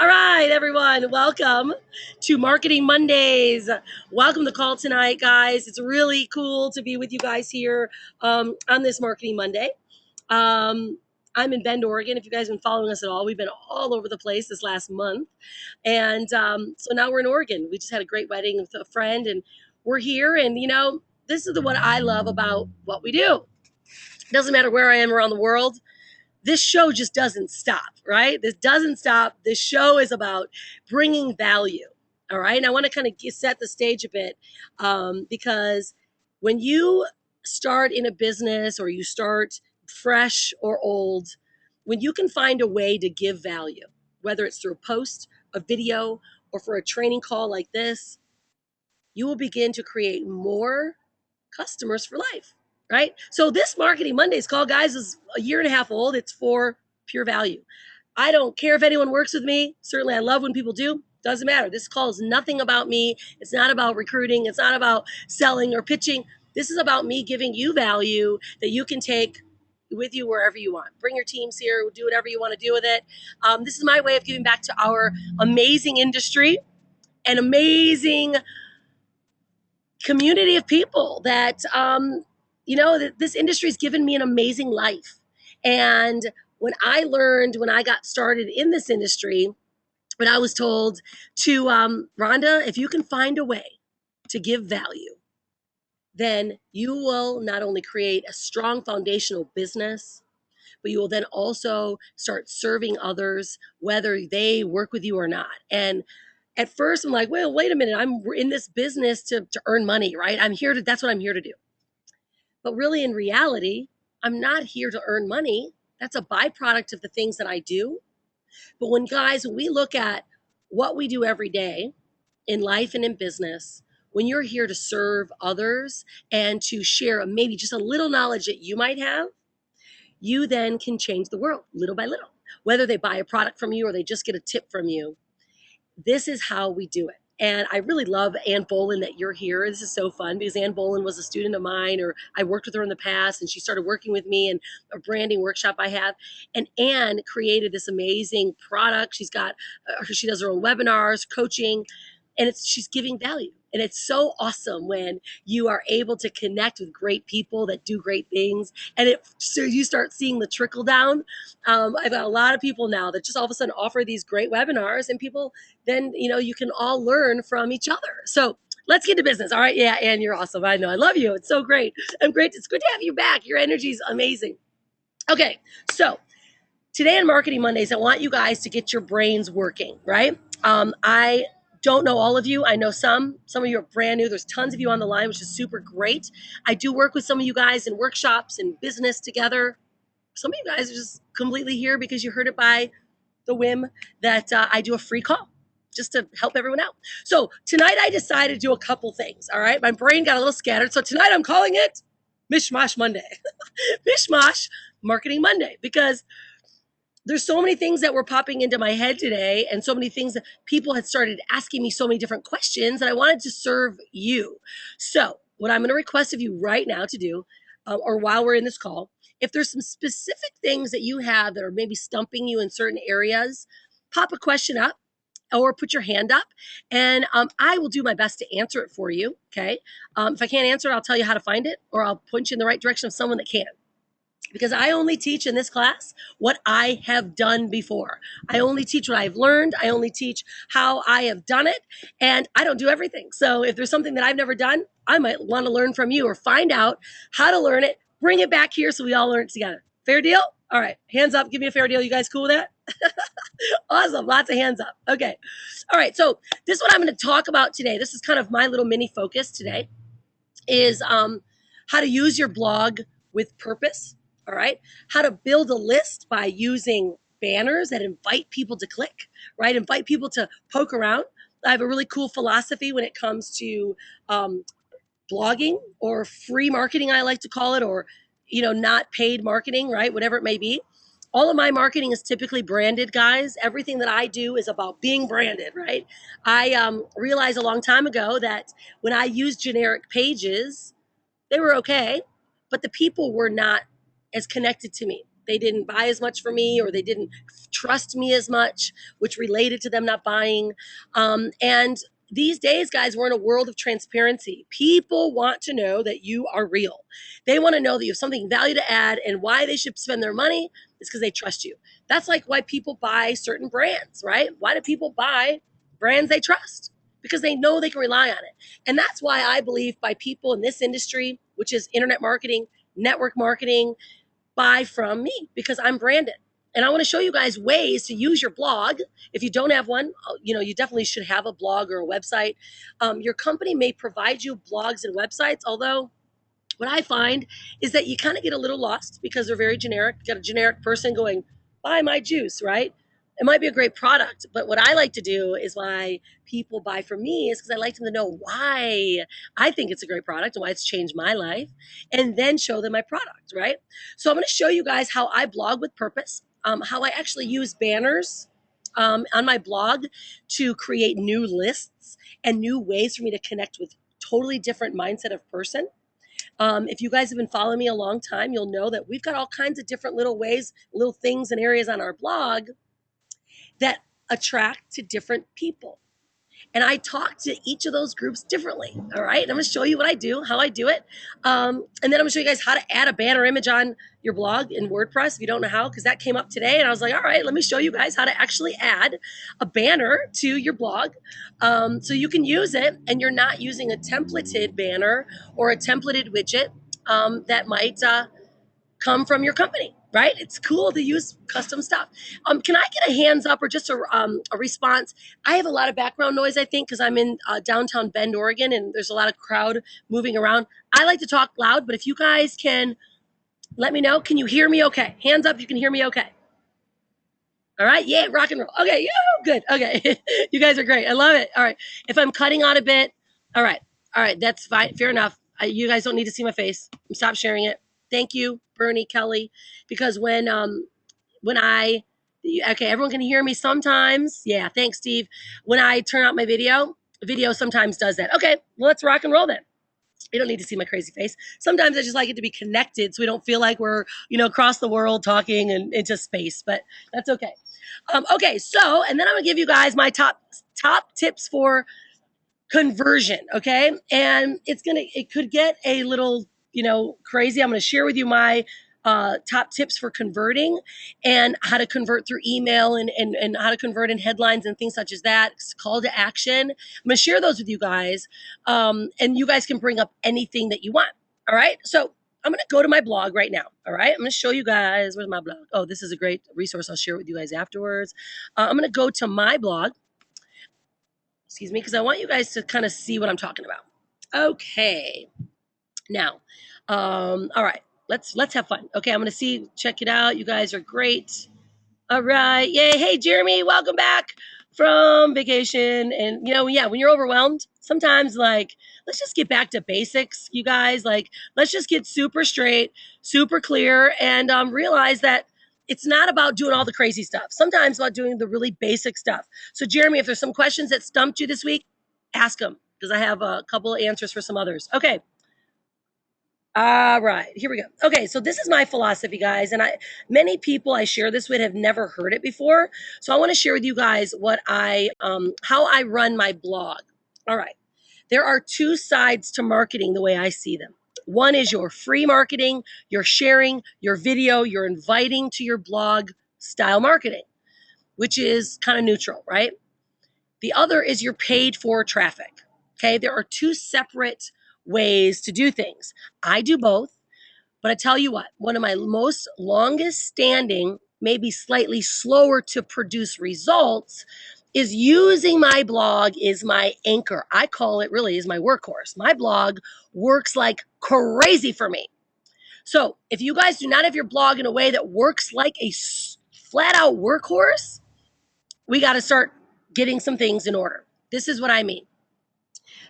All right, everyone, welcome to Marketing Mondays. Welcome to the call tonight, guys. It's really cool to be with you guys here on this Marketing Monday. I'm in Bend, Oregon. If you guys have been following us at all, we've been all over the place this last month. And so now we're in Oregon. We just had a great wedding with a friend, and we're here. And, this is what I love about what we do. It doesn't matter where I am around the world. This show just doesn't stop, right? This doesn't stop. This show is about bringing value, all right? And I want to kind of set the stage a bit because when you start in a business or you start fresh or old, when you can find a way to give value, whether it's through a post, a video, or for a training call like this, you will begin to create more customers for life, right? So this Marketing Mondays call, guys, is a year and a half old. It's for pure value. I don't care if anyone works with me. Certainly, I love when people do. Doesn't matter. This call is nothing about me. It's not about recruiting. It's not about selling or pitching. This is about me giving you value that you can take with you wherever you want. Bring your teams here. Do whatever you want to do with it. This is my way of giving back to our amazing industry and amazing community of people that this industry has given me an amazing life. And when I got started in this industry, when I was told to Rhonda, if you can find a way to give value, then you will not only create a strong foundational business, but you will then also start serving others, whether they work with you or not. And at first I'm like, well, wait a minute, I'm in this business to earn money, right? That's what I'm here to do. But really, in reality, I'm not here to earn money. That's a byproduct of the things that I do. But when we look at what we do every day in life and in business, when you're here to serve others and to share maybe just a little knowledge that you might have, you then can change the world little by little. Whether they buy a product from you or they just get a tip from you, this is how we do it. And I really love Ann Bolin that you're here. This is so fun because Ann Bolin was a student of mine, or I worked with her in the past, and she started working with me in a branding workshop I have. And Ann created this amazing product. She does her own webinars, coaching, and she's giving value. And it's so awesome when you are able to connect with great people that do great things. And so you start seeing the trickle down. I've got a lot of people now that just all of a sudden offer these great webinars, and people then, you can all learn from each other. So let's get to business. All right. Yeah. And you're awesome. I know. I love you. It's so great. It's good to have you back. Your energy is amazing. Okay. So today on Marketing Mondays, I want you guys to get your brains working, right? I don't know all of you. I know some of you are brand new. There's tons of you on the line, which is super great. I do work with some of you guys in workshops and business together. Some of you guys are just completely here because you heard it by the whim that I do a free call just to help everyone out. So tonight I decided to do a couple things, all right? My brain got a little scattered. So tonight I'm calling it MishMosh Monday. MishMosh Marketing Monday, because there's so many things that were popping into my head today, and so many things that people had started asking me so many different questions, and I wanted to serve you. So what I'm going to request of you right now to do, or while we're in this call, if there's some specific things that you have that are maybe stumping you in certain areas, pop a question up or put your hand up, and I will do my best to answer it for you, okay? If I can't answer it, I'll tell you how to find it, or I'll point you in the right direction of someone that can. Because I only teach in this class what I have done before. I only teach what I've learned. I only teach how I have done it, and I don't do everything. So if there's something that I've never done, I might want to learn from you or find out how to learn it, bring it back here so we all learn it together. Fair deal? All right, hands up, give me a fair deal. You guys cool with that? Awesome, lots of hands up. Okay, all right, so this is what I'm going to talk about today. This is kind of my little mini focus today, is how to use your blog with purpose. All right. How to build a list by using banners that invite people to click, right? Invite people to poke around. I have a really cool philosophy when it comes to blogging, or free marketing, I like to call it, or, not paid marketing, right? Whatever it may be. All of my marketing is typically branded, guys. Everything that I do is about being branded, right? I realized a long time ago that when I used generic pages, they were okay, but the people were not as connected to me. they didn't buy as much from me, or they didn't trust me as much, which related to them not buying. And these days, guys, we're in a world of transparency. People want to know that you are real. They want to know that you have something value to add, and why they should spend their money is because they trust you. That's like why people buy certain brands, right? Why do people buy brands they trust? Because they know they can rely on it. And that's why I believe by people in this industry, which is internet marketing, network marketing, buy from me, because I'm branded. And I want to show you guys ways to use your blog. If you don't have one, you definitely should have a blog or a website. Your company may provide you blogs and websites, although what I find is that you kind of get a little lost because they're very generic. You got a generic person going, buy my juice, right? It might be a great product, but what I like to do is why people buy from me is because I like them to know why I think it's a great product and why it's changed my life, and then show them my product, right? So I'm going to show you guys how I blog with purpose, how I actually use banners on my blog to create new lists and new ways for me to connect with totally different mindset of person. If you guys have been following me a long time, you'll know that we've got all kinds of different little ways, little things and areas on our blog that attract to different people. And I talk to each of those groups differently. All right. And I'm going to show you what I do, how I do it. And then I'm going to show you guys how to add a banner image on your blog in WordPress if you don't know how, because that came up today. And I was like, all right, let me show you guys how to actually add a banner to your blog so you can use it and you're not using a templated banner or a templated widget that might come from your company, right? It's cool to use custom stuff. Can I get a hands up or just a response? I have a lot of background noise, I think, because I'm in downtown Bend, Oregon, and there's a lot of crowd moving around. I like to talk loud, but if you guys can let me know, can you hear me okay? Hands up if you can hear me okay. All right, yeah, rock and roll. Okay, yeah, good. Okay, you guys are great. I love it. All right, if I'm cutting out a bit, all right, that's fine. Fair enough. You guys don't need to see my face. Stop sharing it. Thank you, Bernie, Kelly, because when I okay, everyone can hear me sometimes. Yeah, thanks, Steve. When I turn out my video sometimes does that. Okay, well, let's rock and roll then. You don't need to see my crazy face. Sometimes I just like it to be connected so we don't feel like we're, across the world talking and into space, but that's okay. Okay, so, and then I'm gonna give you guys my top tips for conversion, okay? And it could get a little, crazy. I'm going to share with you my top tips for converting and how to convert through email and how to convert in headlines and things such as that. It's call to action. I'm going to share those with you guys. And you guys can bring up anything that you want. All right. So I'm going to go to my blog right now. All right. I'm going to show you guys. Where's my blog? Oh, this is a great resource. I'll share with you guys afterwards. I'm going to go to my blog. Excuse me, because I want you guys to kind of see what I'm talking about. Okay. Now, all right, let's have fun. Okay, I'm gonna check it out. You guys are great. All right, yay! Hey, Jeremy, welcome back from vacation. And yeah, when you're overwhelmed, sometimes let's just get back to basics, you guys. Let's just get super straight, super clear, and realize that it's not about doing all the crazy stuff. Sometimes it's about doing the really basic stuff. So, Jeremy, if there's some questions that stumped you this week, ask them because I have a couple of answers for some others. Okay. All right, here we go. Okay, so this is my philosophy, guys, and many people I share this with have never heard it before. So I want to share with you guys how I run my blog. All right, there are two sides to marketing the way I see them. One is your free marketing, your sharing, your video, you're inviting to your blog style marketing, which is kind of neutral, right? The other is your paid for traffic. Okay, there are two separate ways to do things. I do both, but I tell you what, one of my most longest standing, maybe slightly slower to produce results, is using my blog is my anchor. I call it really is my workhorse. My blog works like crazy for me. So if you guys do not have your blog in a way that works like a flat out workhorse, we got to start getting some things in order. This is what I mean.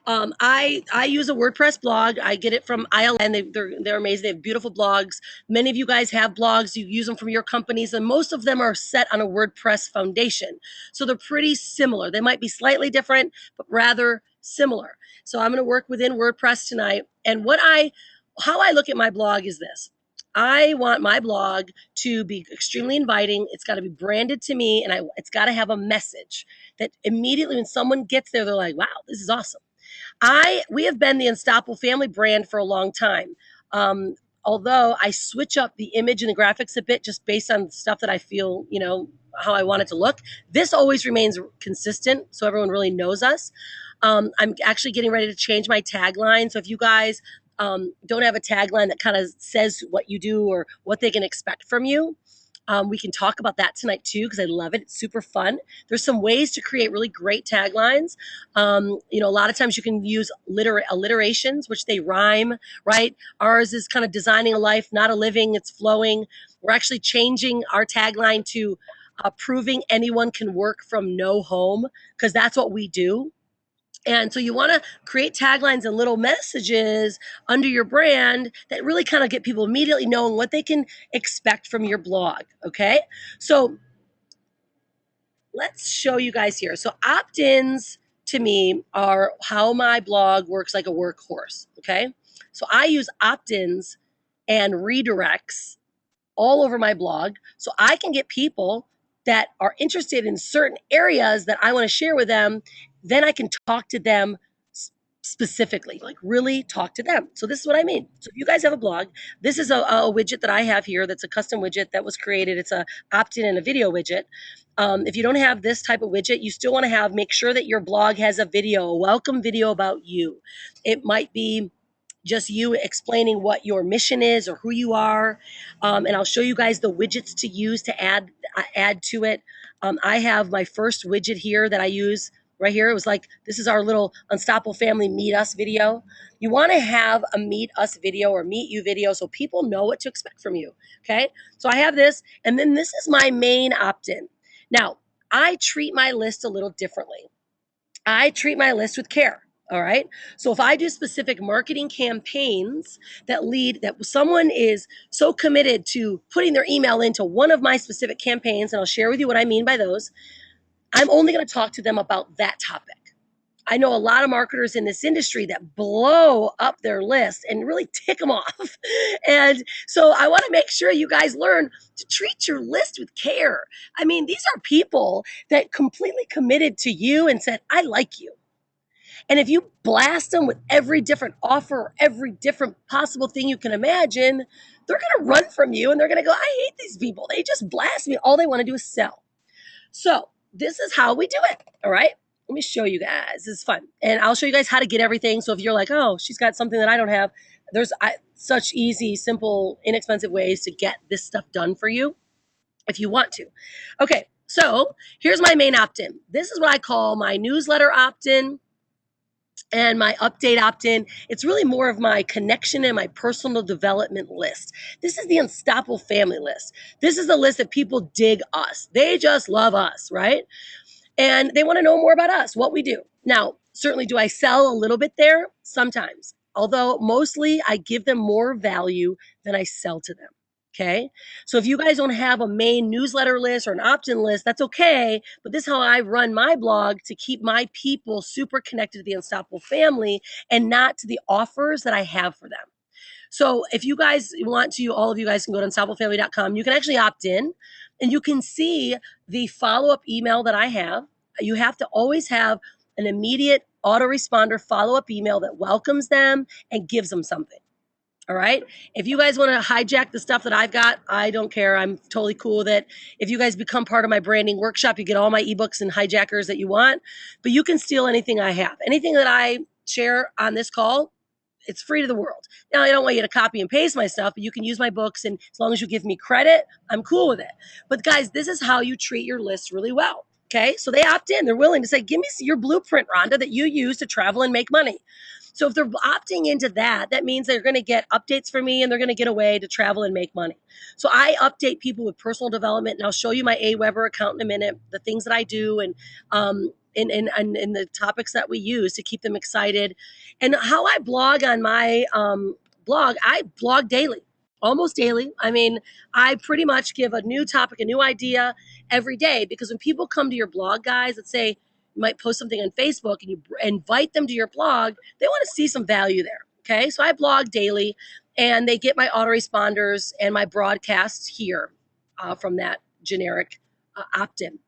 I use a WordPress blog. I get it from IL, and they're amazing. They have beautiful blogs. Many of you guys have blogs. You use them from your companies, and most of them are set on a WordPress foundation. So they're pretty similar. They might be slightly different, but rather similar. So I'm going to work within WordPress tonight. And how I look at my blog is this. I want my blog to be extremely inviting. It's got to be branded to me, and it's got to have a message that immediately when someone gets there, they're like, wow, this is awesome. We have been the Unstoppable family brand for a long time. Um, Although I switch up the image and the graphics a bit just based on stuff that I feel, how I want it to look. This always remains consistent, so everyone really knows us. I'm actually getting ready to change my tagline. So if you guys don't have a tagline that kind of says what you do or what they can expect from you, we can talk about that tonight too, because I love it. It's super fun. There's some ways to create really great taglines. A lot of times you can use alliterations, which they rhyme, right? Ours is kind of designing a life, not a living. It's flowing. We're actually changing our tagline to proving anyone can work from no home, because that's what we do. And so you want to create taglines and little messages under your brand that really kind of get people immediately knowing what they can expect from your blog. Okay. So let's show you guys here. So opt-ins to me are how my blog works like a workhorse. Okay. So I use opt-ins and redirects all over my blog so I can get people that are interested in certain areas that I want to share with them. Then I can talk to them specifically, like really talk to them. So this is what I mean. So if you guys have a blog, this is a widget that I have here that's a custom widget that was created. It's a opt-in and a video widget. If you don't have this type of widget, you still want to make sure that your blog has a video, a welcome video about you. It might be just you explaining what your mission is or who you are. And I'll show you guys the widgets to use to add to it. I have my first widget here that I use right here. It was like, this is our little Unstoppable Family Meet Us video. You want to have a Meet Us video or Meet You video so people know what to expect from you. Okay. So I have this, and then this is my main opt-in. Now, I treat my list a little differently. I treat my list with care. All right. So if I do specific marketing campaigns that someone is so committed to putting their email into one of my specific campaigns, and I'll share with you what I mean by those, I'm only going to talk to them about that topic. I know a lot of marketers in this industry that blow up their list and really tick them off. And so I want to make sure you guys learn to treat your list with care. I mean, these are people that completely committed to you and said, I like you. And if you blast them with every different offer, or every different possible thing you can imagine, they're going to run from you and they're going to go, I hate these people. They just blast me. All they want to do is sell. So this is how we do it. All right. Let me show you guys. This is fun. And I'll show you guys how to get everything. So if you're like, oh, she's got something that I don't have, there's such easy, simple, inexpensive ways to get this stuff done for you if you want to. Okay. So here's my main opt-in. This is what I call my newsletter opt-in and my update opt-in. It's really more of my connection and my personal development list. This is the Unstoppable Family list. This is the list that people dig us. They just love us, right? And they want to know more about us, what we do. Now, certainly do I sell a little bit there? Sometimes. Although mostly I give them more value than I sell to them. Okay. So if you guys don't have a main newsletter list or an opt-in list, that's okay. But this is how I run my blog to keep my people super connected to the Unstoppable Family and not to the offers that I have for them. So if you guys want to, all of you guys can go to unstoppablefamily.com. You can actually opt in and you can see the follow-up email that I have. You have to always have an immediate autoresponder follow-up email that welcomes them and gives them something. All right. If you guys want to hijack the stuff that I've got, I don't care. I'm totally cool with it. If you guys become part of my branding workshop, you get all my ebooks and hijackers that you want, but you can steal anything I have. Anything that I share on this call, it's free to the world. Now, I don't want you to copy and paste my stuff, but you can use my books. And as long as you give me credit, I'm cool with it. But guys, this is how you treat your list really well. Okay. So they opt in. They're willing to say, give me your blueprint, Rhonda, that you use to travel and make money. So if they're opting into that, that means they're going to get updates from me and they're going to get a way to travel and make money. So I update people with personal development, and I'll show you my Aweber account in a minute, the things that I do and the topics that we use to keep them excited. And how I blog on my blog, I blog daily, almost daily. I mean, I pretty much give a new topic, a new idea every day, because when people come to your blog, guys, let's say, you might post something on Facebook and you invite them to your blog, they want to see some value there. Okay. So I blog daily. and they get my autoresponders and my broadcasts here from that generic opt-in.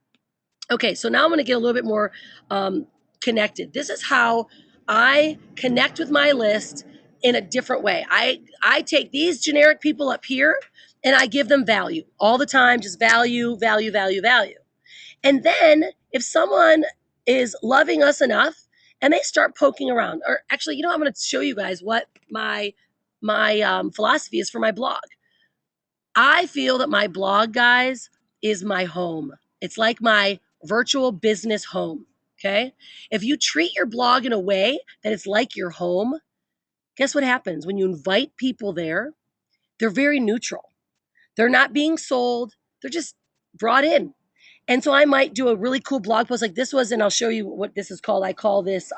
Okay, so now I'm going to get a little bit more connected. This is how I connect with my list in a different way. I take these generic people up here and I give them value all the time, just value, value, value, value. And then if someone is loving us enough and they start poking around, or actually, I'm going to show you guys what my philosophy is for my blog. I feel that my blog, guys, is my home. It's like my virtual business home. Okay. If you treat your blog in a way that it's like your home, guess what happens? When you invite people there, they're very neutral. They're not being sold, they're just brought in. And so I might do a really cool blog post like this was, and I'll show you what this is called. I call this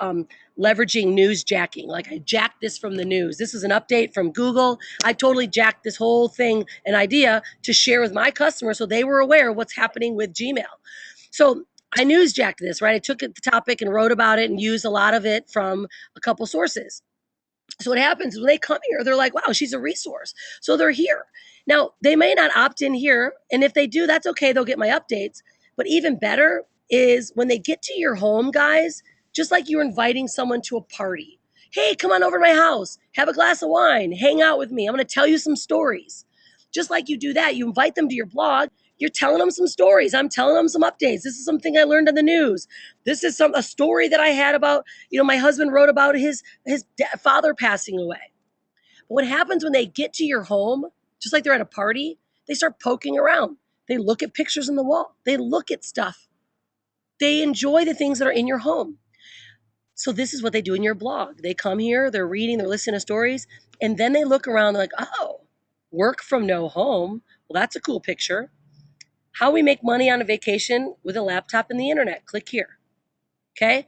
leveraging news jacking. Like I jacked this from the news. This is an update from Google. I totally jacked this whole thing, an idea to share with my customers so they were aware of what's happening with Gmail. So I newsjacked this, right? I took the topic and wrote about it and used a lot of it from a couple sources. So what happens when they come here, they're like, wow, she's a resource. So they're here. Now, they may not opt in here. And if they do, that's okay. They'll get my updates. But even better is when they get to your home, guys, just like you're inviting someone to a party. Hey, come on over to my house, have a glass of wine, hang out with me. I'm going to tell you some stories. Just like you do that, you invite them to your blog. You're telling them some stories. I'm telling them some updates. This is something I learned on the news. This is a story that I had about, my husband wrote about his father passing away. But what happens when they get to your home, just like they're at a party, they start poking around. They look at pictures on the wall. They look at stuff. They enjoy the things that are in your home. So this is what they do in your blog. They come here, they're reading, they're listening to stories, and then they look around, they're like, oh, work from no home. Well, that's a cool picture. How we make money on a vacation with a laptop and the internet. Click here. Okay?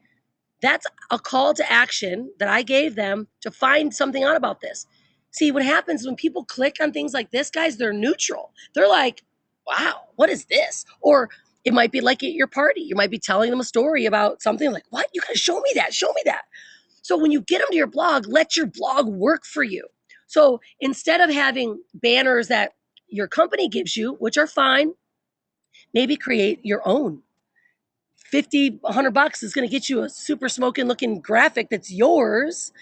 That's a call to action that I gave them to find something out about this. See, what happens when people click on things like this, guys, they're neutral. They're like, wow, what is this? Or it might be like at your party. You might be telling them a story about something like, what? You got to show me that. Show me that. So when you get them to your blog, let your blog work for you. So instead of having banners that your company gives you, which are fine, maybe create your own. 50, $100 is going to get you a super smoking looking graphic that's yours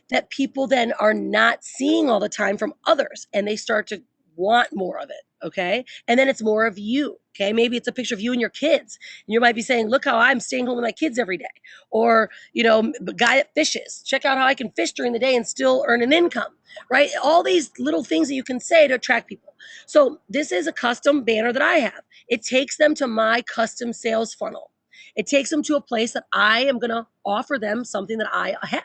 that people then are not seeing all the time from others, and they start to want more of it. Okay. And then it's more of you. Okay. Maybe it's a picture of you and your kids. And you might be saying, look how I'm staying home with my kids every day. Or, the guy that fishes, check out how I can fish during the day and still earn an income, right? All these little things that you can say to attract people. So this is a custom banner that I have. It takes them to my custom sales funnel. It takes them to a place that I am going to offer them something that I have.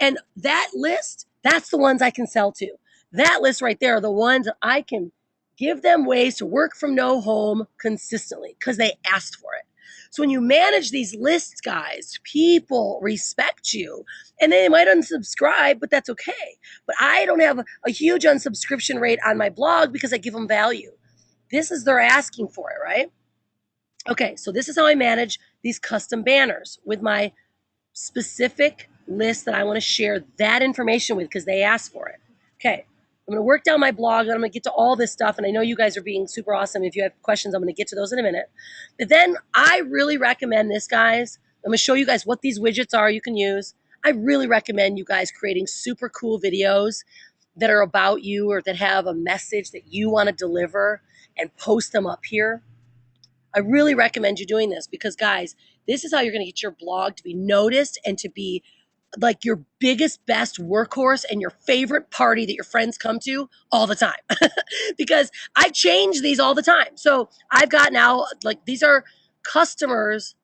And that list, that's the ones I can sell to. That list right there are the ones that I can give them ways to work from no home consistently because they asked for it. So when you manage these lists, guys, people respect you and they might unsubscribe, but that's okay. But I don't have a huge unsubscription rate on my blog because I give them value. This is they're asking for it, right? Okay, so this is how I manage these custom banners with my specific list that I want to share that information with because they asked for it. Okay, I'm going to work down my blog and I'm going to get to all this stuff. And I know you guys are being super awesome. If you have questions, I'm going to get to those in a minute. But then I really recommend this, guys. I'm going to show you guys what these widgets are you can use. I really recommend you guys creating super cool videos that are about you or that have a message that you want to deliver and post them up here. I really recommend you doing this because, guys, this is how you're going to get your blog to be noticed and to be like your biggest, best workhorse and your favorite party that your friends come to all the time. Because I change these all the time. So I've got now, like, these are customers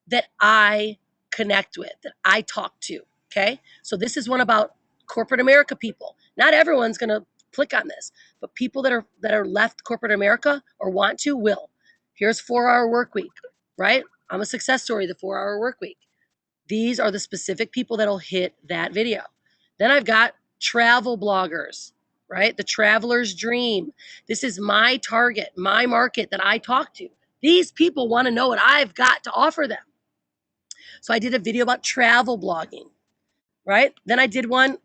that I connect with, that I talk to. Okay. So this is one about corporate America people. Not everyone's going to click on this, but people that are left corporate America or want to will. Here's 4-hour work week, right? I'm a success story, the 4-hour work week. These are the specific people that'll hit that video. Then I've got travel bloggers, right? The traveler's dream. This is my target, my market that I talk to. These people want to know what I've got to offer them. So I did a video about travel blogging, right? Then I did one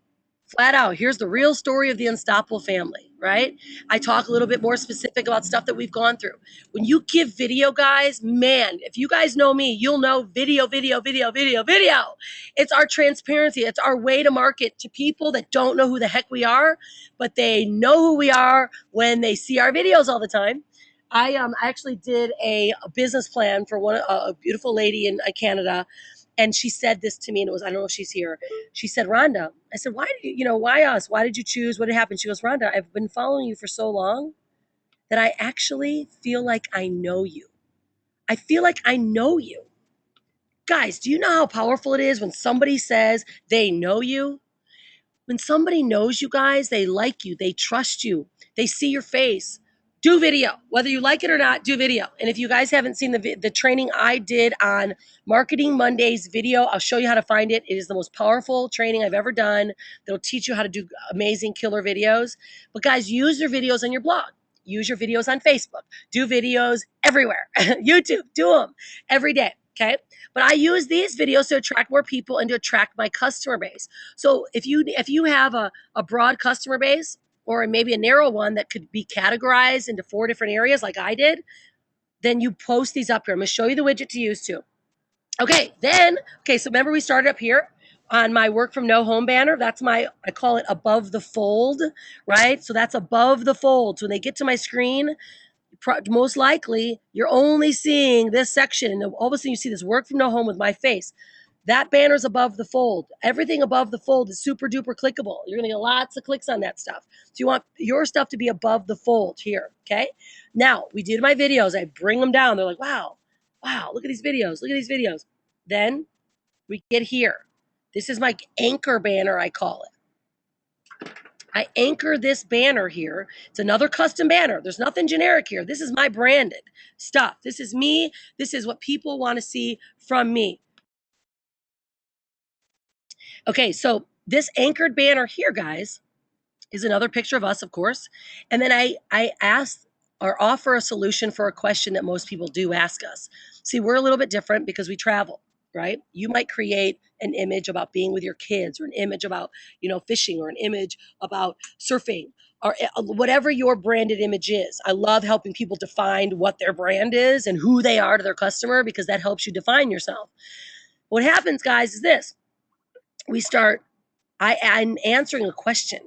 flat out, here's the real story of the Unstoppable family, right? I talk a little bit more specific about stuff that we've gone through. When you give video, guys, man, if you guys know me, you'll know video, video, video, video, video. It's our transparency. It's our way to market to people that don't know who the heck we are, but they know who we are when they see our videos all the time. I actually did a business plan for a beautiful lady in Canada, and she said this to me, and it was, I don't know if she's here. She said, Rhonda, I said, why did why us? Why did you choose? What had happened? She goes, Rhonda, I've been following you for so long that I actually feel like I know you. I feel like I know you. Guys, do you know how powerful it is when somebody says they know you? When somebody knows you guys, they like you, they trust you, they see your face. Do video, whether you like it or not. Do video. And if you guys haven't seen the training I did on Marketing Mondays video, I'll show you how to find it. It is the most powerful training I've ever done. That'll teach you how to do amazing killer videos. But guys, use your videos on your blog. Use your videos on Facebook. Do videos everywhere. YouTube, do them every day. Okay. But I use these videos to attract more people and to attract my customer base. So if you have a broad customer base, or maybe a narrow one that could be categorized into 4 different areas like I did, then you post these up here. I'm going to show you the widget to use too. Okay, so remember we started up here on my work from no home banner. That's I call it above the fold, right? So that's above the fold. So when they get to my screen, most likely you're only seeing this section, and all of a sudden you see this work from no home with my face. That banner's above the fold. Everything above the fold is super duper clickable. You're gonna get lots of clicks on that stuff. So you want your stuff to be above the fold here, okay? Now, we did my videos. I bring them down. They're like, wow, look at these videos. Look at these videos. Then we get here. This is my anchor banner, I call it. I anchor this banner here. It's another custom banner. There's nothing generic here. This is my branded stuff. This is me. This is what people want to see from me. Okay, so this anchored banner here, guys, is another picture of us, of course. And then I ask or offer a solution for a question that most people do ask us. See, we're a little bit different because we travel, right? You might create an image about being with your kids, or an image about, fishing, or an image about surfing, or whatever your branded image is. I love helping people define what their brand is and who they are to their customer, because that helps you define yourself. What happens, guys, is this. I'm answering a question.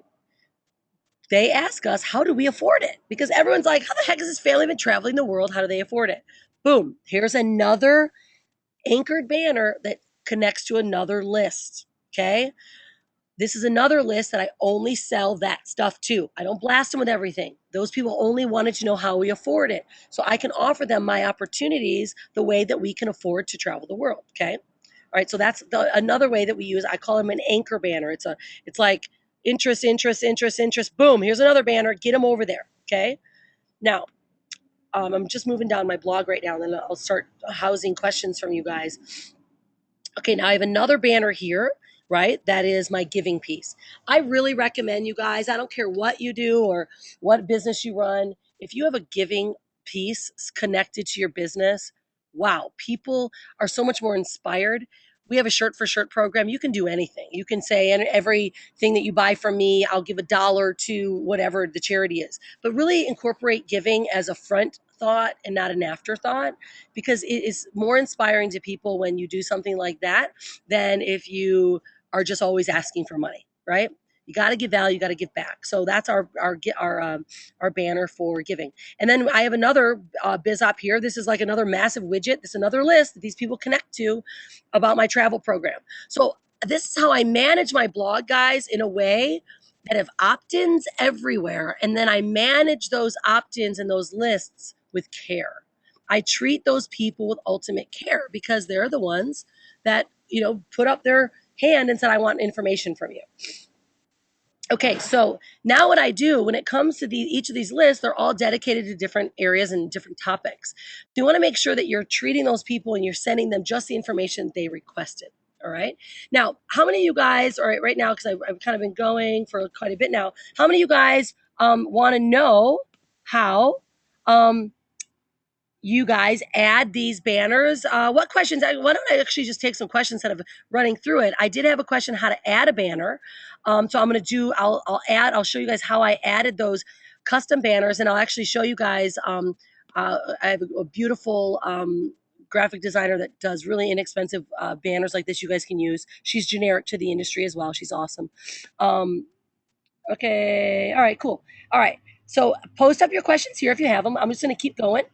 They ask us, how do we afford it? Because everyone's like, how the heck has this family been traveling the world? How do they afford it? Boom. Here's another anchored banner that connects to another list. Okay. This is another list that I only sell that stuff to. I don't blast them with everything. Those people only wanted to know how we afford it. So I can offer them my opportunities the way that we can afford to travel the world. Okay. All right, so that's another way that we use. I call them an anchor banner. It's like interest, interest, interest, interest. Boom, here's another banner. Get them over there. Okay. Now, I'm just moving down my blog right now, and then I'll start housing questions from you guys. Okay, now I have another banner here, right? That is my giving piece. I really recommend you guys, I don't care what you do or what business you run, if you have a giving piece connected to your business, wow, people are so much more inspired. We have a shirt for shirt program. You can do anything. You can say, and everything that you buy from me, I'll give $1 to whatever the charity is. But really incorporate giving as a front thought and not an afterthought, because it is more inspiring to people when you do something like that than if you are just always asking for money, right? You got to give value, you got to give back. So that's our banner for giving. And then I have another biz op here. This is like another massive widget. This is another list that these people connect to about my travel program. So this is how I manage my blog, guys, in a way that have opt-ins everywhere. And then I manage those opt-ins and those lists with care. I treat those people with ultimate care, because they're the ones that, put up their hand and said, I want information from you. Okay, so now what I do when it comes to each of these lists, they're all dedicated to different areas and different topics. You want to make sure that you're treating those people and you're sending them just the information they requested. All right. Now, how many of you guys, all right now, because I've kind of been going for quite a bit now, how many of you guys want to know how you guys add these banners. What questions? Why don't I actually just take some questions instead of running through it? I did have a question how to add a banner. So I'm going to do, I'll show you guys how I added those custom banners, and I'll actually show you guys. I have a beautiful graphic designer that does really inexpensive banners like this you guys can use. She's generic to the industry as well. She's awesome. Okay. All right, cool. All right. So post up your questions here if you have them. I'm just going to keep going.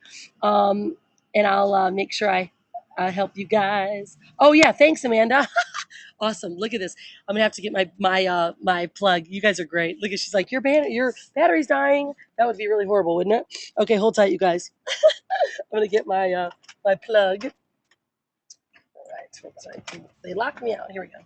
Um, and I'll make sure I help you guys. Oh, yeah. Thanks, Amanda. Awesome. Look at this. I'm going to have to get my plug. You guys are great. Look at, she's like, your battery's dying. That would be really horrible, wouldn't it? Okay, hold tight, you guys. I'm going to get my plug. All right. Sorry. They locked me out. Here we go.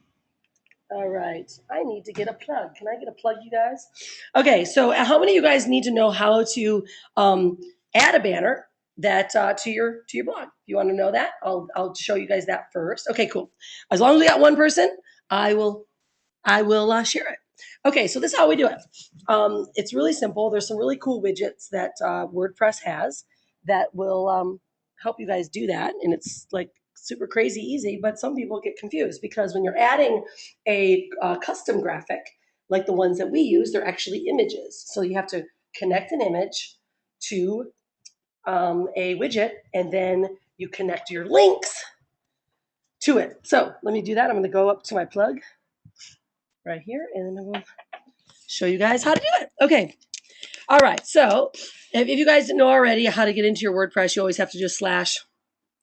All right. I need to get a plug. Can I get a plug, you guys? Okay. So, how many of you guys need to know how to add a banner that to your blog? If you want to know that, I'll show you guys that first. Okay, cool. As long as we got one person, I will share it. Okay, so this is how we do it. It's really simple. There's some really cool widgets that WordPress has that will help you guys do that, and it's like super crazy easy. But some people get confused because when you're adding a custom graphic like the ones that we use, they're actually images. So you have to connect an image to a widget, and then you connect your links to it. So let me do that. I'm going to go up to my plug right here, and then I'm going to show you guys how to do it. Okay. All right. So if you guys didn't know already how to get into your WordPress, you always have to just slash.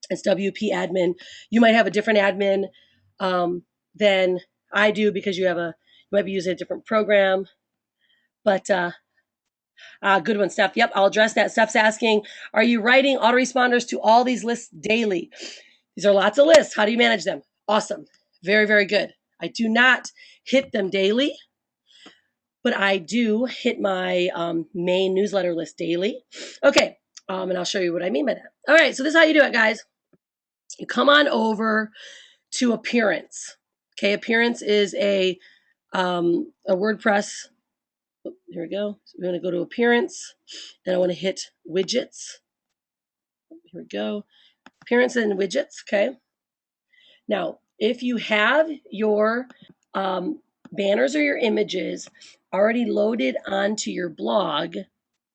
It's WP admin. You might have a different admin than I do because you might be using a different program. But good one, Steph. Yep, I'll address that. Steph's asking, are you writing autoresponders to all these lists daily? These are lots of lists. How do you manage them? Awesome. Very, very good. I do not hit them daily, but I do hit my main newsletter list daily. Okay, and I'll show you what I mean by that. All right, so this is how you do it, guys. You come on over to Appearance. Okay, Appearance is a WordPress. Here we go. So we're going to go to Appearance, and I want to hit Widgets. Here we go. Appearance and Widgets. Okay. Now, if you have your banners or your images already loaded onto your blog,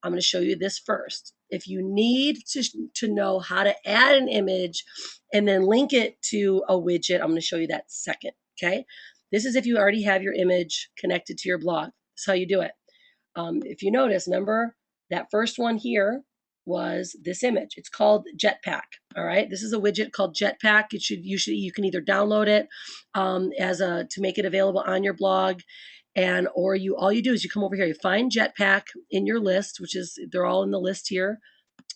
I'm going to show you this first. If you need to know how to add an image and then link it to a widget, I'm going to show you that second. Okay. This is if you already have your image connected to your blog. That's how you do it. If you notice, remember that first one here was this image. It's called Jetpack. All right, this is a widget called Jetpack. You can either download it to make it available on your blog, and or all you do is you come over here, you find Jetpack in your list, which is they're all in the list here.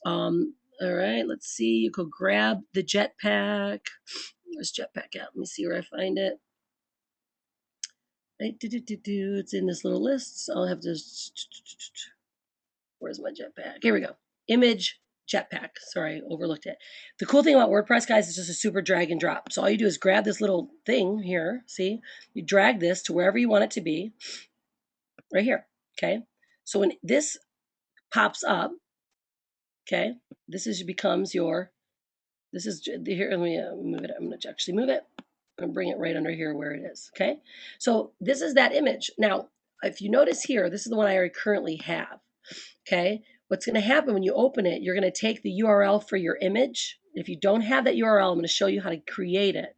All right, let's see. You go grab the Jetpack. Where's Jetpack at? Let me see where I find it. It's in this little list. So I'll have to. Where's my Jetpack? Here we go. Image Jetpack. Sorry, overlooked it. The cool thing about WordPress, guys, is just a super drag and drop. So all you do is grab this little thing here. See, you drag this to wherever you want it to be. Right here. Okay. So when this pops up, okay, becomes your. This is here. Let me move it. I'm going to actually move it. I'm going to bring it right under here where it is. Okay. So this is that image. Now, if you notice here, this is the one I currently have. Okay. What's going to happen when you open it, you're going to take the URL for your image. If you don't have that URL, I'm going to show you how to create it.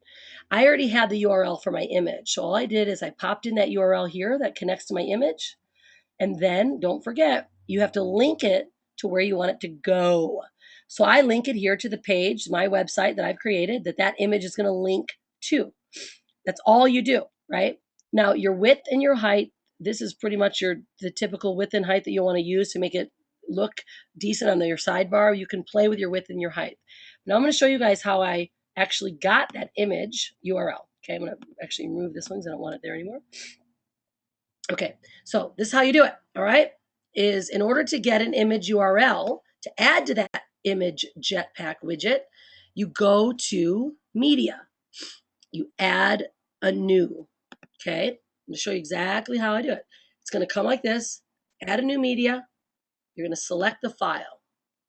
I already had the URL for my image. So all I did is I popped in that URL here that connects to my image. And then don't forget, you have to link it to where you want it to go. So I link it here to the page, my website that I've created, that image is going to link to. That's all you do, right? Now, your width and your height, this is pretty much the typical width and height that you want to use to make it look decent on your sidebar. You can play with your width and your height. Now I'm going to show you guys how I actually got that image URL. Okay, I'm going to actually remove this one because I don't want it there anymore. Okay, so this is how you do it, all right? Is in order to get an image URL, to add to that image Jetpack widget, you go to Media. You add a new, okay? I'm going to show you exactly how I do it. It's going to come like this. Add a new media. You're going to select the file.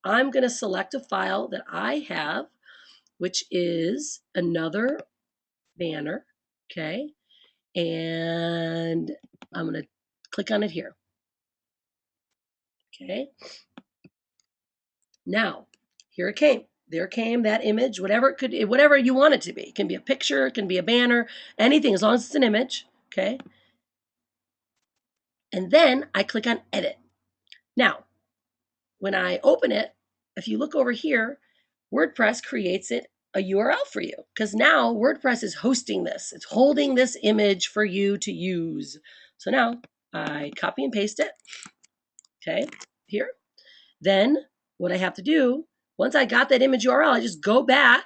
I'm going to select a file that I have, which is another banner. Okay. And I'm going to click on it here. Okay. Now, here it came. There came that image, whatever you want it to be. It can be a picture, it can be a banner, anything, as long as it's an image. Okay. And then I click on edit. Now, when I open it, if you look over here, WordPress creates it a URL for you, because now WordPress is hosting this. It's holding this image for you to use. So now I copy and paste it. Okay, here. Then what I have to do, once I got that image URL, I just go back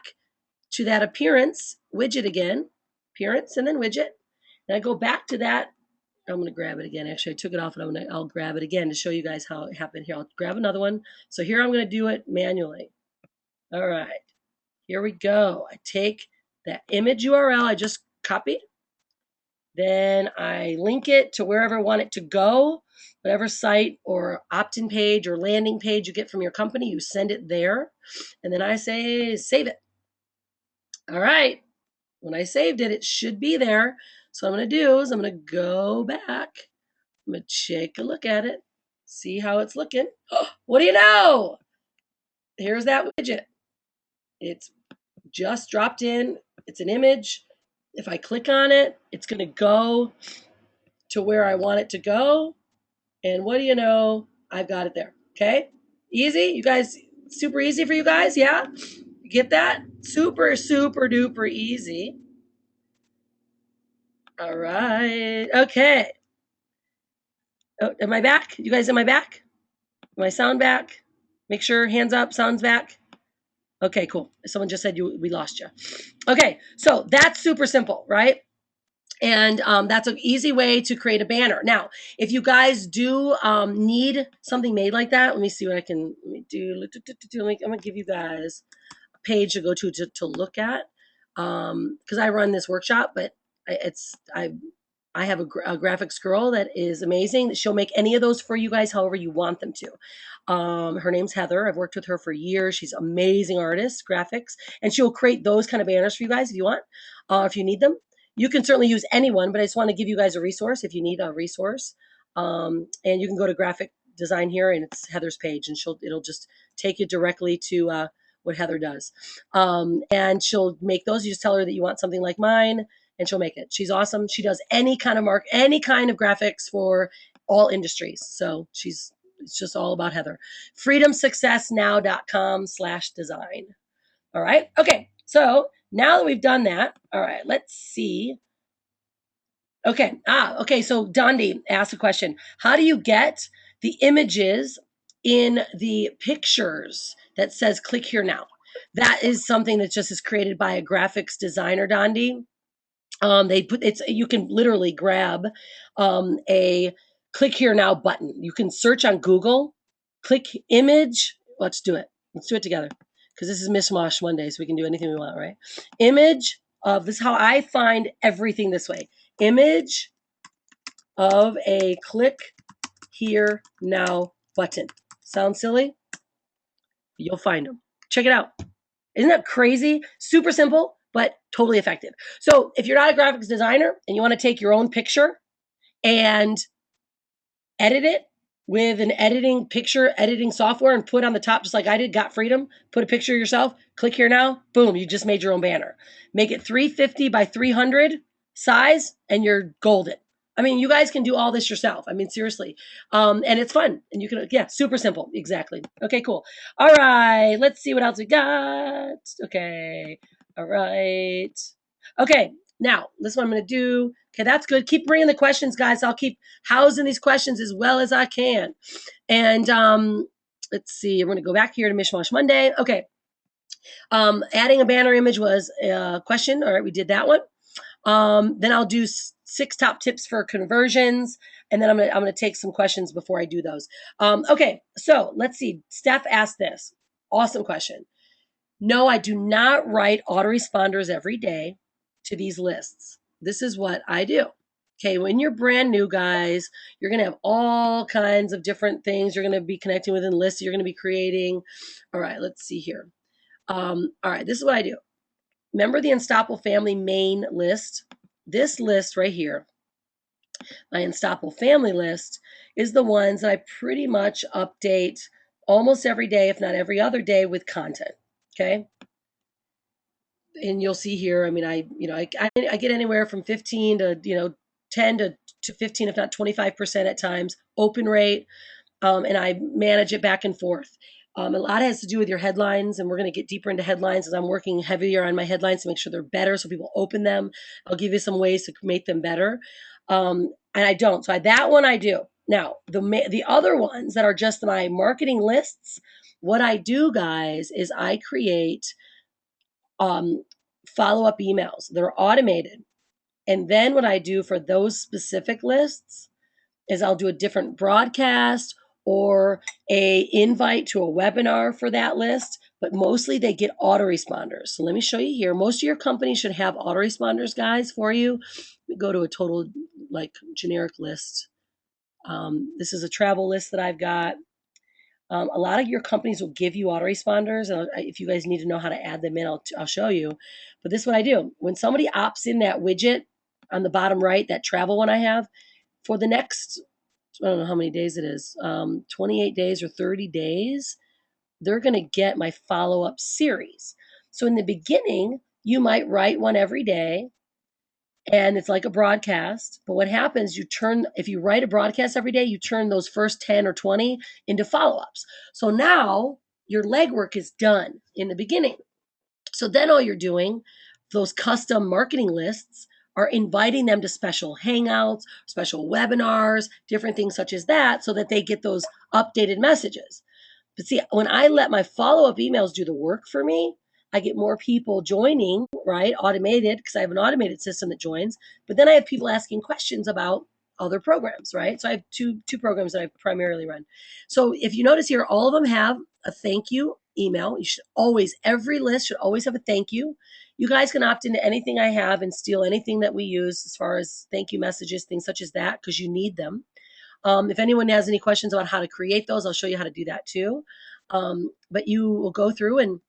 to that appearance widget again, appearance and then widget. And I go back to that. I'm going to grab it again. Actually, I took it off and I'll grab it again to show you guys how it happened here. I'll grab another one. So here I'm going to do it manually. All right, here we go. I take that image URL I just copied. Then I link it to wherever I want it to go, whatever site or opt-in page or landing page you get from your company, you send it there. And then I say, save it. All right, when I saved it, it should be there. So what I'm going to do is I'm going to go back. I'm going to take a look at it, see how it's looking. Oh, what do you know? Here's that widget. It's just dropped in. It's an image. If I click on it, it's going to go to where I want it to go. And what do you know? I've got it there. Okay? Easy? You guys, super easy for you guys? Yeah? You get that? Super, super duper easy. All right. Okay. Oh, am I back? You guys, am I back? Am I sound back? Make sure, hands up, sound's back. Okay, cool. Someone just said we lost you. Okay, so that's super simple, right? And that's an easy way to create a banner. Now, if you guys do need something made like that, let me see what I can do. I'm gonna give you guys a page to go to look at, because I run this workshop, but I have a graphics girl that is amazing. She'll make any of those for you guys however you want them to. Her name's Heather. I've worked with her for years. She's an amazing artist, graphics, and she'll create those kind of banners for you guys if you want, if you need them. You can certainly use anyone, but I just want to give you guys a resource if you need a resource. And you can go to graphic design here, and it's Heather's page, and it'll just take you directly to what Heather does. And she'll make those. You just tell her that you want something like mine, and she'll make it. She's awesome. She does any kind of graphics for all industries. So it's just all about Heather. freedomsuccessnow.com/design. All right. Okay. So now that we've done that, all right, let's see. Okay. Okay. So Dondi asked a question. How do you get the images in the pictures that says click here now? That is something that just is created by a graphics designer, Dondi. You can literally grab a click here now button. You can search on Google, click image. Let's do it. Let's do it together, because this is MishMosh Monday, so we can do anything we want, right? Image of this is how I find everything this way. Image of a click here now button. Sound silly? You'll find them. Check it out. Isn't that crazy? Super simple, but totally effective. So if you're not a graphics designer and you want to take your own picture and edit it with an picture editing software and put on the top, just like I did, Got Freedom, put a picture of yourself, click here now, boom, you just made your own banner. Make it 350 by 300 size and you're golden. I mean, you guys can do all this yourself. I mean, seriously. And it's fun. And you can, yeah, super simple. Exactly. Okay, cool. All right. Let's see what else we got. Okay. All right. Okay. Now, this is what I'm going to do. Okay, that's good. Keep bringing the questions, guys. I'll keep housing these questions as well as I can. And let's see. I'm going to go back here to MishMosh Monday. Okay. Adding a banner image was a question. All right, we did that one. Then I'll do 6 top tips for conversions, and then I'm gonna take some questions before I do those. Okay, so let's see. Steph asked this awesome question. No, I do not write autoresponders every day to these lists. This is what I do. Okay, when you're brand new, guys, you're going to have all kinds of different things you're going to be connecting with in lists you're going to be creating. All right, let's see here. All right, this is what I do. Remember the Unstoppable Family main list? This list right here, my Unstoppable Family list, is the ones that I pretty much update almost every day, if not every other day, with content. Okay. And you'll see here, I mean, I get anywhere from 15 to, 10 to 15, if not 25% at times, open rate. And I manage it back and forth. A lot has to do with your headlines, and we're going to get deeper into headlines as I'm working heavier on my headlines to make sure they're better so people open them. I'll give you some ways to make them better. And I don't. So that one I do. Now, the other ones that are just my marketing lists, what I do, guys, is I create follow-up emails. They're automated. And then what I do for those specific lists is I'll do a different broadcast or a invite to a webinar for that list, but mostly they get autoresponders. So let me show you here. Most of your companies should have autoresponders, guys, for you. We go to a total like generic list. This is a travel list that I've got. A lot of your companies will give you autoresponders. And if you guys need to know how to add them in, I'll show you. But this is what I do. When somebody opts in that widget on the bottom right, that travel one I have, for the next, I don't know how many days it is, 28 days or 30 days, they're going to get my follow-up series. So in the beginning, you might write one every day, and it's like a broadcast. But what happens, if you write a broadcast every day, you turn those first 10 or 20 into follow-ups. So now your legwork is done in the beginning. So then all you're doing, those custom marketing lists, are inviting them to special hangouts, special webinars, different things such as that, so that they get those updated messages. But see, when I let my follow-up emails do the work for me, I get more people joining, right? Automated, because I have an automated system that joins. But then I have people asking questions about other programs, right? So I have two programs that I primarily run. So if you notice here, all of them have a thank you email. You should always, every list should always have a thank you. You guys can opt into anything I have and steal anything that we use as far as thank you messages, things such as that, because you need them. If anyone has any questions about how to create those, I'll show you how to do that too. But you will go through and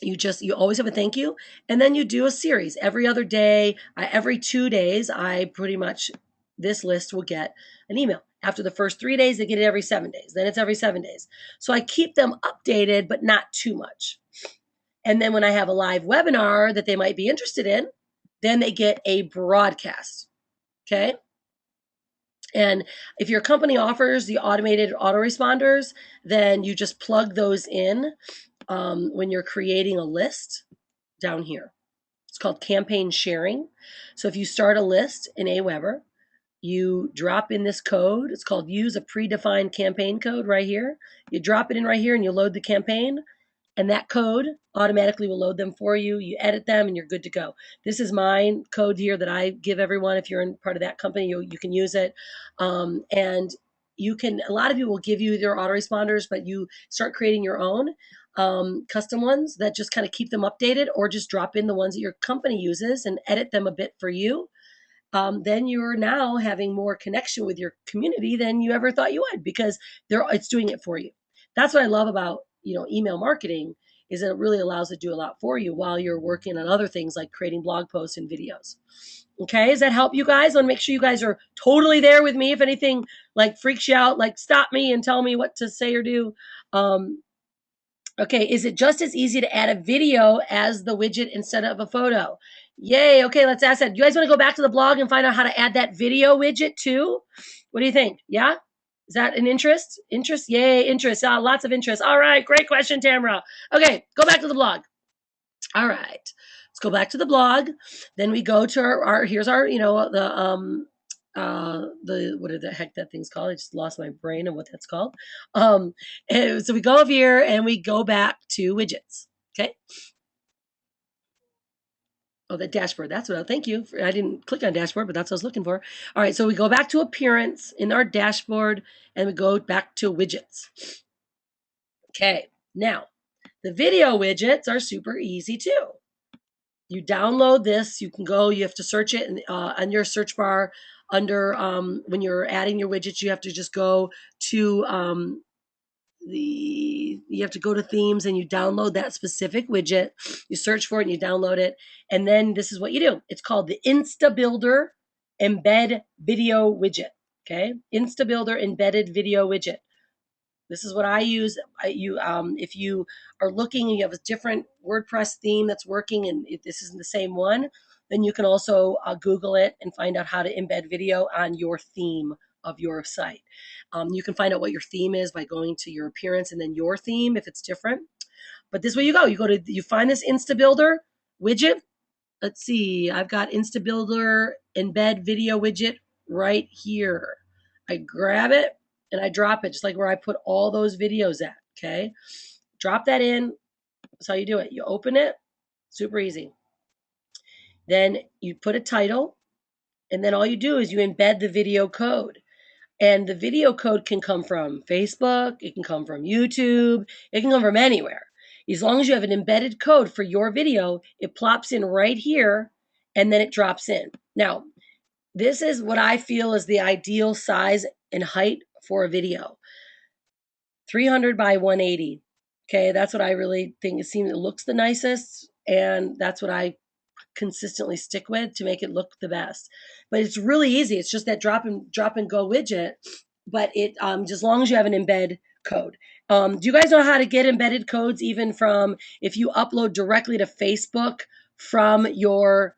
you always have a thank you, and then you do a series every other day. Every 2 days, this list will get an email. After the first 3 days, they get it every 7 days. Then it's every 7 days. So I keep them updated, but not too much. And then when I have a live webinar that they might be interested in, then they get a broadcast. Okay. And if your company offers the automated autoresponders, then you just plug those in when you're creating a list down here. It's called campaign sharing. So if you start a list in Aweber, you drop in this code. It's called use a predefined campaign code right here. You drop it in right here and you load the campaign, and that code automatically will load them for you. You edit them and you're good to go. This is my code here that I give everyone. If you're in part of that company, you can use it. And you can, a lot of people will give you their autoresponders, but you start creating your own custom ones that just kind of keep them updated, or just drop in the ones that your company uses and edit them a bit for you. Then you're now having more connection with your community than you ever thought you would, because it's doing it for you. That's what I love about email marketing, is that it really allows it to do a lot for you while you're working on other things like creating blog posts and videos. Okay, does that help you guys? I want to make sure you guys are totally there with me. If anything like freaks you out, like stop me and tell me what to say or do. Okay, is it just as easy to add a video as the widget instead of a photo? Yay, okay, let's ask that. You guys want to go back to the blog and find out how to add that video widget too? What do you think? Yeah? Is that an interest? Interest? Yay, interest. Lots of interest. All right, great question, Tamara. Okay, go back to the blog. All right, let's go back to the blog. Then we go to our here's our, what the heck that thing's called? I just lost my brain of what that's called. And so we go over here and we go back to widgets. Okay. Oh, the dashboard. That's what thank you. I didn't click on dashboard, but that's what I was looking for. All right. So we go back to appearance in our dashboard and we go back to widgets. Okay. Now the video widgets are super easy too. You download this, you have to search it on your search bar. under when you're adding your widgets, you have to just go to you have to go to themes and you download that specific widget. You search for it and you download it, and then this is what you do. It's called the InstaBuilder Embed Video Widget. Okay, InstaBuilder Embedded Video Widget. This is what I use. If you are looking, you have a different WordPress theme that's working, and if this isn't the same one, then you can also Google it and find out how to embed video on your theme of your site. You can find out what your theme is by going to your appearance and then your theme if it's different. But this way you go. You find this InstaBuilder widget. Let's see. I've got InstaBuilder Embed Video Widget right here. I grab it and I drop it just like where I put all those videos at. Okay. Drop that in. That's how you do it. You open it. Super easy. Then you put a title, and then all you do is you embed the video code. And the video code can come from Facebook, it can come from YouTube, it can come from anywhere. As long as you have an embedded code for your video, it plops in right here and then it drops in. Now, this is what I feel is the ideal size and height for a video. 300 by 180. Okay, that's what I really think it looks the nicest, and that's what I consistently stick with to make it look the best. But it's really easy. It's just that drop and go widget, but it just as long as you have an embed code. Do you guys know how to get embedded codes even from if you upload directly to Facebook from your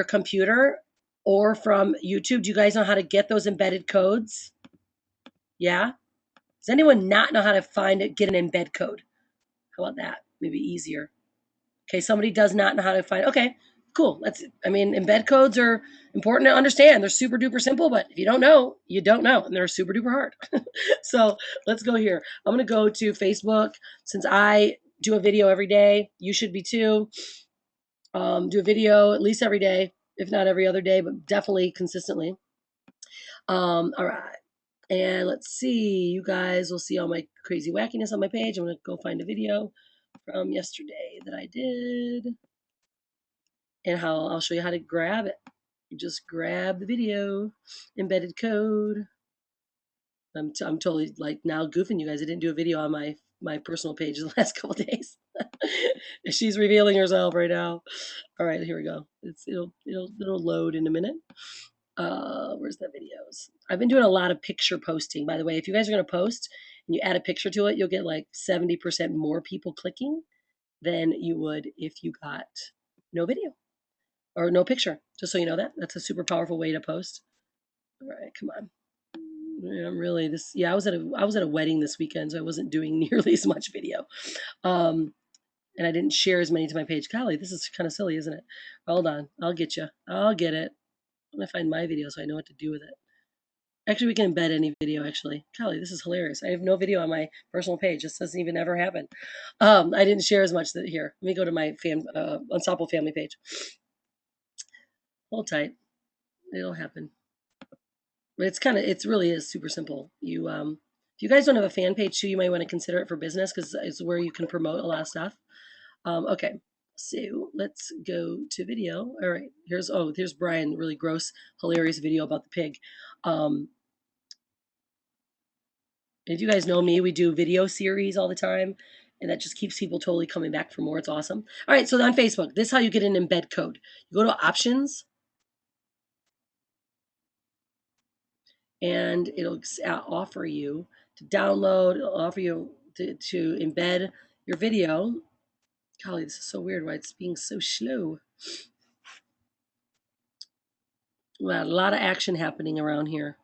computer or from YouTube? Do you guys know how to get those embedded codes? Yeah? Does anyone not know how to get an embed code? How about that? Maybe easier. Okay, somebody does not know how to find. Okay, cool. Embed codes are important to understand. They're super duper simple, but if you don't know, you don't know, and they're super duper hard. So let's go here. I'm gonna go to Facebook. Since I do a video every day, you should be too. Do a video at least every day, if not every other day, but definitely consistently. All right. And let's see, you guys will see all my crazy wackiness on my page. I'm going to go find a video from yesterday that I did. And I'll show you how to grab it. You just grab the video, embedded code. I'm totally like now goofing you guys. I didn't do a video on my personal page the last couple days. She's revealing herself right now. All right, here we go. It'll load in a minute. Where's the videos? I've been doing a lot of picture posting, by the way. If you guys are going to post and you add a picture to it, you'll get like 70% more people clicking than you would if you got no video or no picture. Just so you know that. That's a super powerful way to post. All right, come on. I'm really I was at a wedding this weekend, so I wasn't doing nearly as much video. And I didn't share as many to my page. Golly, this is kind of silly, isn't it? Hold on. I'll get you. I'll get it. I'm going to find my video so I know what to do with it. Actually, we can embed any video, actually. Golly, this is hilarious. I have no video on my personal page. This doesn't even ever happen. I didn't share as much here. Let me go to my Unstoppable Family page. Hold tight. It'll happen. But it really is super simple. If you guys don't have a fan page too, you might want to consider it for business because it's where you can promote a lot of stuff. Okay. So let's go to video. All right, here's Brian, really gross, hilarious video about the pig. If you guys know me, we do video series all the time, and that just keeps people totally coming back for more. It's awesome. All right, so on Facebook, this is how you get an embed code. You go to options, and it'll offer you to download, it'll offer you to embed your video. Golly, this is so weird why it's being so slow. Well, a lot of action happening around here.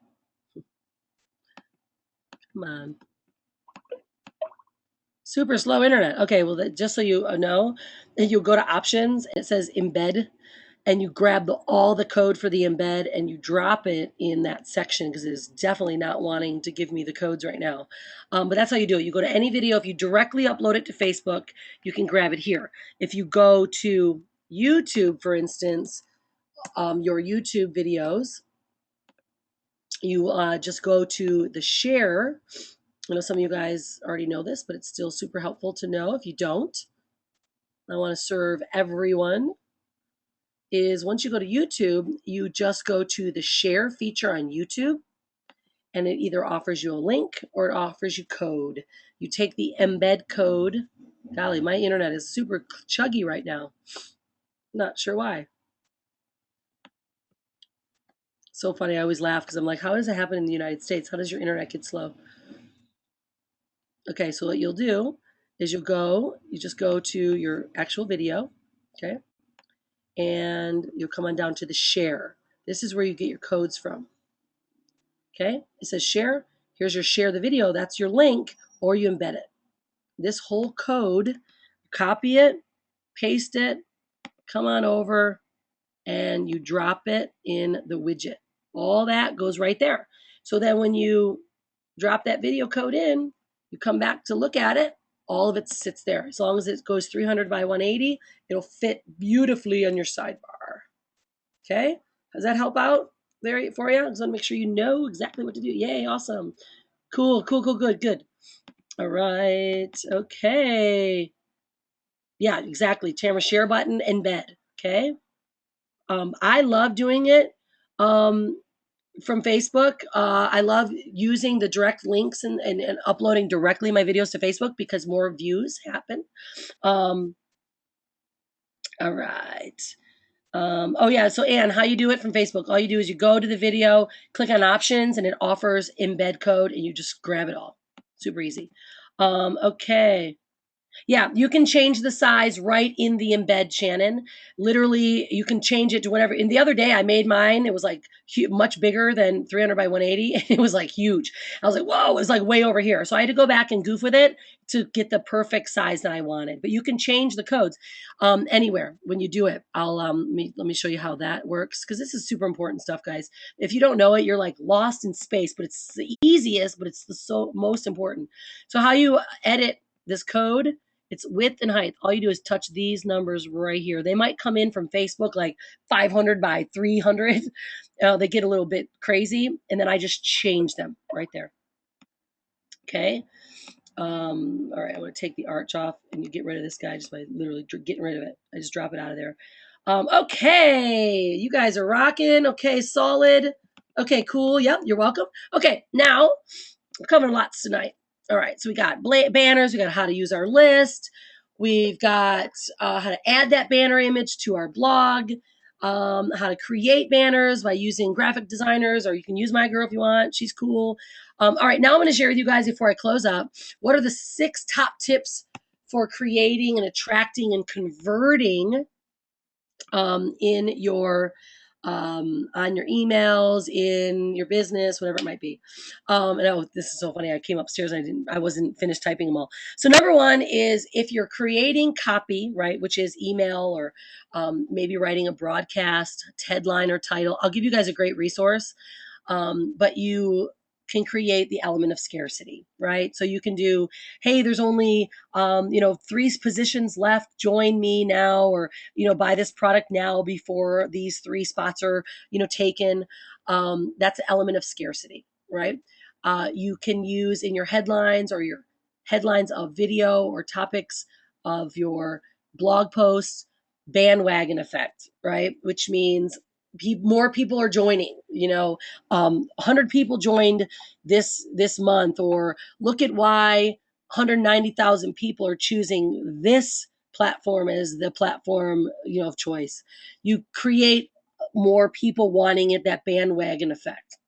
Come on. Super slow internet. Okay, well, just so you know, you go to options and it says embed, and you grab all the code for the embed and you drop it in that section because it is definitely not wanting to give me the codes right now. But that's how you do it. You go to any video. If you directly upload it to Facebook, you can grab it here. If you go to YouTube, for instance, your YouTube videos, you just go to the share. I know some of you guys already know this, but it's still super helpful to know if you don't. I want to serve everyone. is once you go to YouTube, you just go to the share feature on YouTube, and it either offers you a link or it offers you code. You take the embed code. Golly, my internet is super chuggy right now. Not sure why. So funny. I always laugh because I'm like, how does it happen in the United States? How does your internet get slow? Okay, so what you'll do is you just go to your actual video, okay? And you'll come on down to the share. This is where you get your codes from, okay? It says share. Here's your share the video. That's your link, or you embed it. This whole code, copy it, paste it, come on over, and you drop it in the widget. All that goes right there. So then when you drop that video code in, you come back to look at it, all of it sits there. As long as it goes 300 by 180, it'll fit beautifully on your sidebar. Okay? Does that help out there for you? I just want to make sure you know exactly what to do. Yay, awesome. Cool, good. All right, okay. Yeah, exactly. Tamara, share button, embed, okay? I love doing it from Facebook. I love using the direct links and uploading directly my videos to Facebook because more views happen. All right. Oh yeah, so Anne, how you do it from Facebook? All you do is you go to the video, click on options, and it offers embed code, and you just grab it all. Super easy. Okay. Yeah, you can change the size right in the embed, Shannon. Literally, you can change it to whatever. And the other day, I made mine. It was like much bigger than 300 by 180. It was like huge. I was like, whoa, it was like way over here. So I had to go back and goof with it to get the perfect size that I wanted. But you can change the codes anywhere when you do it. I'll let me show you how that works because this is super important stuff, guys. If you don't know it, you're like lost in space. But it's the easiest, but it's the most important. So how you edit this code? It's width and height. All you do is touch these numbers right here. They might come in from Facebook like 500 by 300. They get a little bit crazy. And then I just change them right there. Okay. All right. I want to take the arch off and you get rid of this guy just by literally getting rid of it. I just drop it out of there. Okay. You guys are rocking. Okay. Solid. Okay. Cool. Yep. You're welcome. Okay. Now we're covering lots tonight. All right, so we got banners, we got how to use our list, we've got how to add that banner image to our blog, how to create banners by using graphic designers, or you can use my girl if you want, she's cool. All right, now I'm going to share with you guys before I close up, what are the 6 top tips for creating and attracting and converting in your on your emails, in your business, whatever it might be. And this is so funny. I came upstairs and I wasn't finished typing them all. So number 1 is if you're creating copy, right, which is email or maybe writing a broadcast, headline or title. I'll give you guys a great resource. But you can create the element of scarcity, right? So you can do, hey, there's only, 3 positions left. Join me now, or, buy this product now before these 3 spots are, taken. That's an element of scarcity, right? You can use in your headlines or your headlines of video or topics of your blog posts, bandwagon effect, right? Which means more people are joining, 100 people joined this month, or look at why 190,000 people are choosing this platform as the platform, of choice. You create more people wanting it, that bandwagon effect.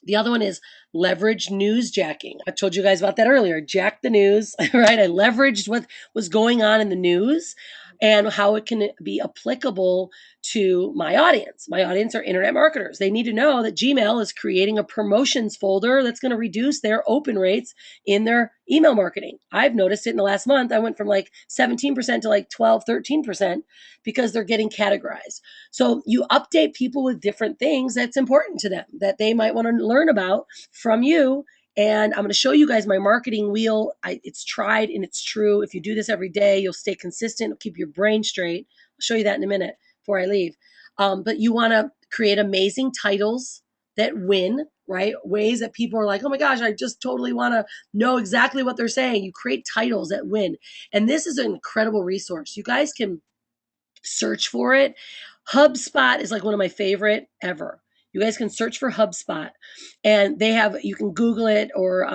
The other one is leverage news jacking. I told you guys about that earlier. Jack the news, right? I leveraged what was going on in the news and how it can be applicable to my audience. My audience are internet marketers. They need to know that Gmail is creating a promotions folder that's going to reduce their open rates in their email marketing. I've noticed it in the last month. I went from like 17% to like 12, 13% because they're getting categorized. So you update people with different things that's important to them that they might want to learn about from you. And I'm going to show you guys my marketing wheel. It's tried and it's true. If you do this every day, you'll stay consistent. It'll keep your brain straight. I'll show you that in a minute before I leave. But you want to create amazing titles that win, right? Ways that people are like, oh my gosh, I just totally want to know exactly what they're saying. You create titles that win. And this is an incredible resource. You guys can search for it. HubSpot is like one of my favorite ever. You guys can search for HubSpot, and they have, you can Google it, or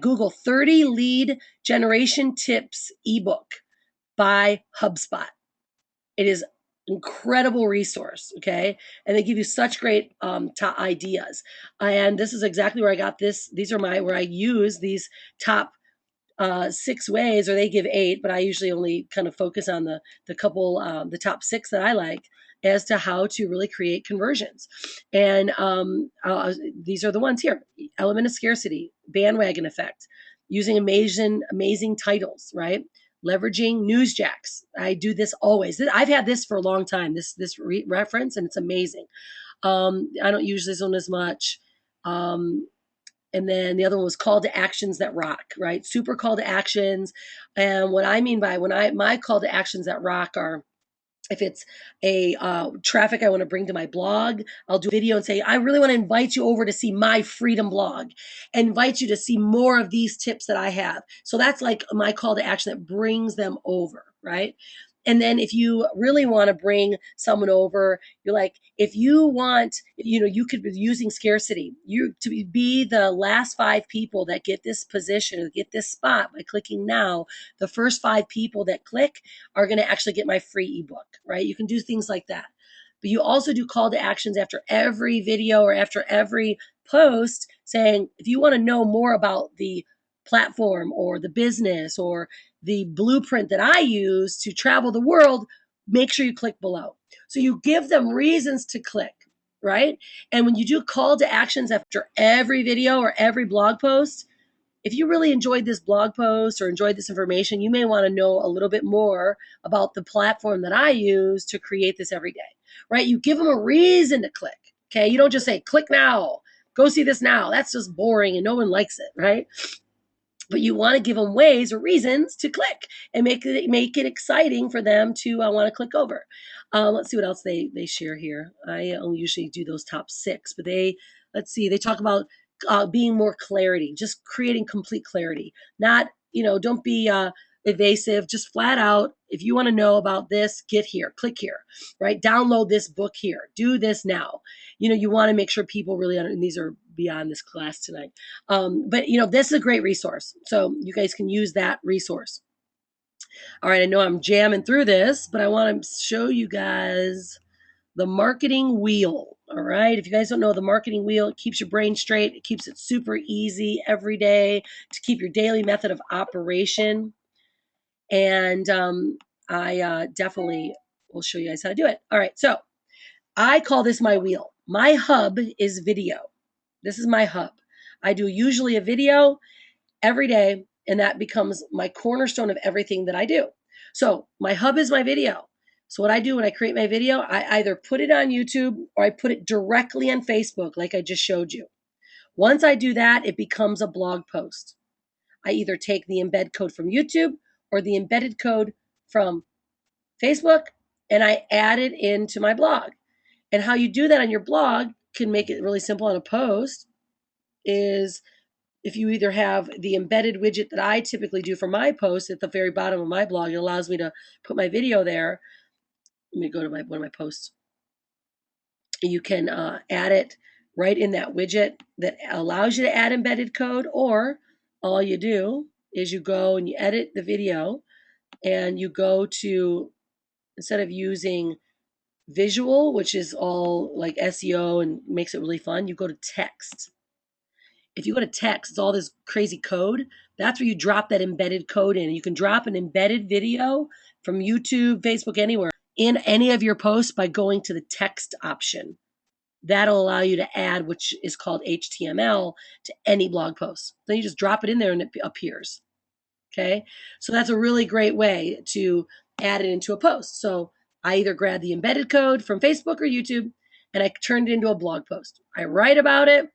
Google 30 lead generation tips ebook by HubSpot. It is incredible resource, okay? And they give you such great top ideas. And this is exactly where I got this. These are where I use these top 6 ways, or they give 8, but I usually only kind of focus on the couple, the top 6 that I like, as to how to really create conversions. And these are the ones here: element of scarcity, bandwagon effect, using amazing titles, right? Leveraging newsjacks. I do this always. I've had this for a long time. This reference, and it's amazing. I don't use this one as much. And then the other one was call to actions that rock, right? Super call to actions. And what I mean by my call to actions that rock are, if it's a traffic I want to bring to my blog, I'll do a video and say, I really want to invite you over to see my freedom blog, and invite you to see more of these tips that I have. So that's like my call to action that brings them over, right? And then if you really want to bring someone over, you're like, if you want, you could be using scarcity, you to be the last 5 people that get this position or get this spot by clicking now. The first 5 people that click are going to actually get my free ebook, right? You can do things like that. But you also do call to actions after every video or after every post, saying, if you want to know more about the platform or the business or the blueprint that I use to travel the world, make sure you click below. So you give them reasons to click, right? And when you do call to actions after every video or every blog post, if you really enjoyed this blog post or enjoyed this information, you may want to know a little bit more about the platform that I use to create this every day, right? You give them a reason to click, okay? You don't just say, click now, go see this now. That's just boring and no one likes it, right? But you want to give them ways or reasons to click and make it exciting for them to want to click over. Let's see what else they share here. I only usually do those top 6, but let's see, they talk about being more clarity, just creating complete clarity. Not, don't be evasive, just flat out. If you want to know about this, get here, click here, right? Download this book here, do this now. You want to make sure people really and these are beyond this class tonight. But this is a great resource. So you guys can use that resource. All right, I know I'm jamming through this, but I want to show you guys the marketing wheel. All right, if you guys don't know the marketing wheel, it keeps your brain straight. It keeps it super easy every day to keep your daily method of operation. And I definitely will show you guys how to do it. All right, so I call this my wheel. My hub is video. This is my hub. I do usually a video every day, and that becomes my cornerstone of everything that I do. So my hub is my video. So what I do when I create my video, I either put it on YouTube or I put it directly on Facebook, like I just showed you. Once I do that, it becomes a blog post. I either take the embed code from YouTube or the embedded code from Facebook, and I add it into my blog. And how you do that on your blog can make it really simple on a post is if you either have the embedded widget that I typically do for my post at the very bottom of my blog. It allows me to put my video there. Let me go to one of my posts. You can add it right in that widget that allows you to add embedded code, or all you do is you go and you edit the video and you go to, instead of using visual, which is all like SEO and makes it really fun, you go to text. If you go to text, it's all this crazy code. That's where you drop that embedded code in. You can drop an embedded video from YouTube, Facebook, anywhere in any of your posts by going to the text option. That'll allow you to add, which is called HTML, to any blog post. Then you just drop it in there and it appears. Okay, so that's a really great way to add it into a post. So I either grab the embedded code from Facebook or YouTube and I turn it into a blog post. I write about it.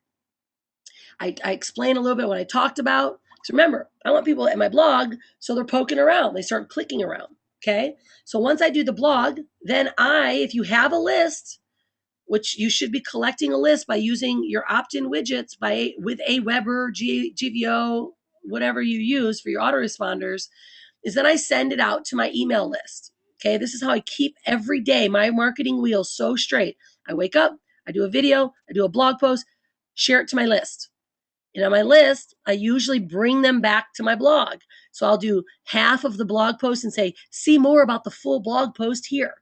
I explain a little bit what I talked about. So remember, I want people at my blog, so they're poking around. They start clicking around. Okay, so once I do the blog, then if you have a list, which you should be collecting a list by using your opt-in widgets with Aweber, GVO, whatever you use for your autoresponders, is then I send it out to my email list. Okay, this is how I keep every day my marketing wheel so straight. I wake up, I do a video, I do a blog post, share it to my list. And on my list, I usually bring them back to my blog. So I'll do half of the blog post and say, see more about the full blog post here.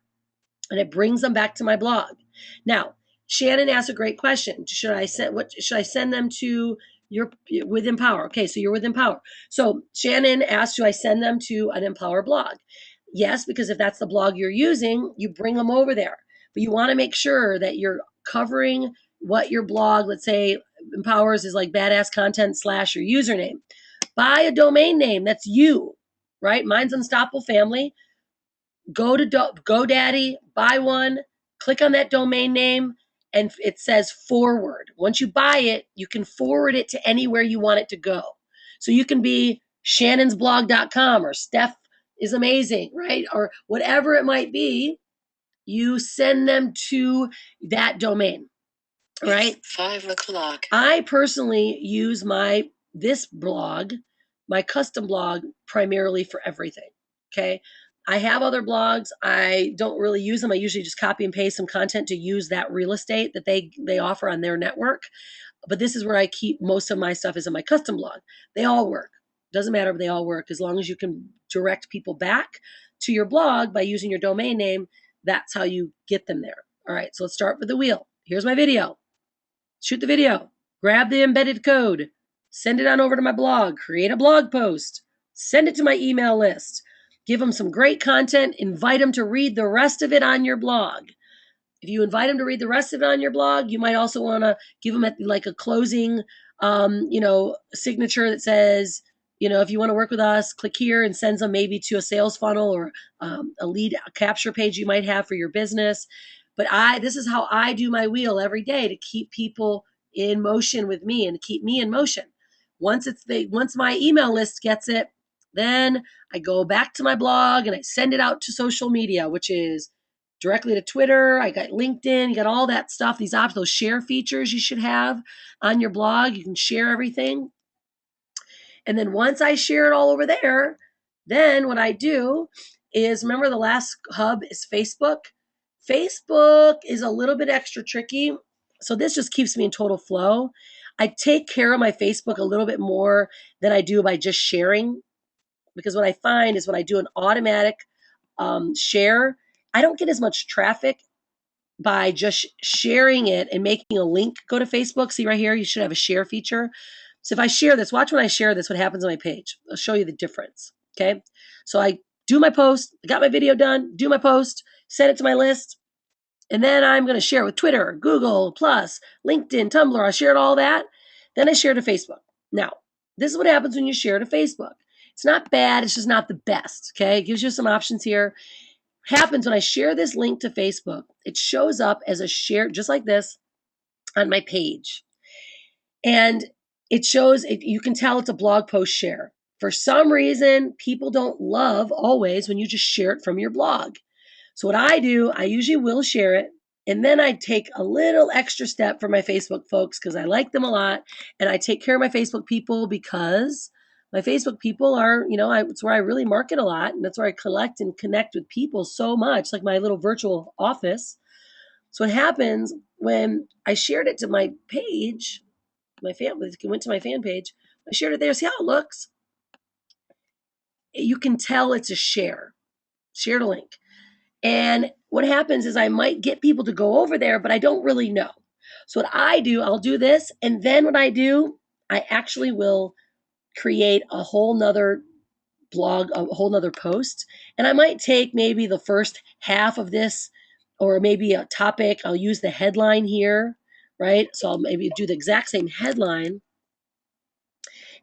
And it brings them back to my blog. Now, Shannon asked a great question. Should I send them to your with Empower? Okay, so you're with Empower. So Shannon asked, should I send them to an Empower blog? Yes, because if that's the blog you're using, you bring them over there. But you want to make sure that you're covering what your blog, let's say Empowers is like badass content / your username. Buy a domain name that's you, right? Mine's Unstoppable Family. Go to GoDaddy, buy one, click on that domain name, and it says forward. Once you buy it, you can forward it to anywhere you want it to go. So you can be shannonsblog.com or Steph is amazing, right? Or whatever it might be, you send them to that domain, right? It's 5 o'clock. I personally use this blog, my custom blog, primarily for everything. Okay. I have other blogs. I don't really use them. I usually just copy and paste some content to use that real estate that they offer on their network. But this is where I keep most of my stuff is in my custom blog. They all work. Doesn't matter if they all work. As long as you can direct people back to your blog by using your domain name, that's how you get them there. All right. So let's start with the wheel. Here's my video. Shoot the video, grab the embedded code, send it on over to my blog, create a blog post, send it to my email list, give them some great content, invite them to read the rest of it on your blog. If you invite them to read the rest of it on your blog, you might also want to give them like a closing, signature that says, if you want to work with us, click here, and sends them maybe to a sales funnel or a lead capture page you might have for your business. But this is how I do my wheel every day to keep people in motion with me and to keep me in motion. Once my email list gets it, then I go back to my blog and I send it out to social media, which is directly to Twitter. I got LinkedIn, you got all that stuff, those share features you should have on your blog. You can share everything. And then once I share it all over there, then what I do is, remember the last hub is Facebook. Facebook is a little bit extra tricky. So this just keeps me in total flow. I take care of my Facebook a little bit more than I do by just sharing, because what I find is when I do an automatic share, I don't get as much traffic by just sharing it and making a link go to Facebook. See right here, you should have a share feature. So if I share this, watch when I share this, what happens on my page. I'll show you the difference. Okay. So I do my post, got my video done, do my post, send it to my list. And then I'm going to share with Twitter, Google, Plus, LinkedIn, Tumblr. I shared all that. Then I share to Facebook. Now, this is what happens when you share to Facebook. It's not bad. It's just not the best. Okay. It gives you some options here. Happens when I share this link to Facebook, it shows up as a share just like this on my page. And it shows, you can tell it's a blog post share. For some reason, people don't love always when you just share it from your blog. So what I do, I usually will share it. And then I take a little extra step for my Facebook folks because I like them a lot. And I take care of my Facebook people because my Facebook people are, it's where I really market a lot. And that's where I collect and connect with people so much, like my little virtual office. So what happens when I shared it to my page, went to my fan page, I shared it there, see how it looks? You can tell it's a share. Shared a link. And what happens is I might get people to go over there, but I don't really know. So what I do, I'll do this. And then what I do, I actually will create a whole nother blog, a whole nother post. And I might take maybe the first half of this or maybe a topic. I'll use the headline here, right? So I'll maybe do the exact same headline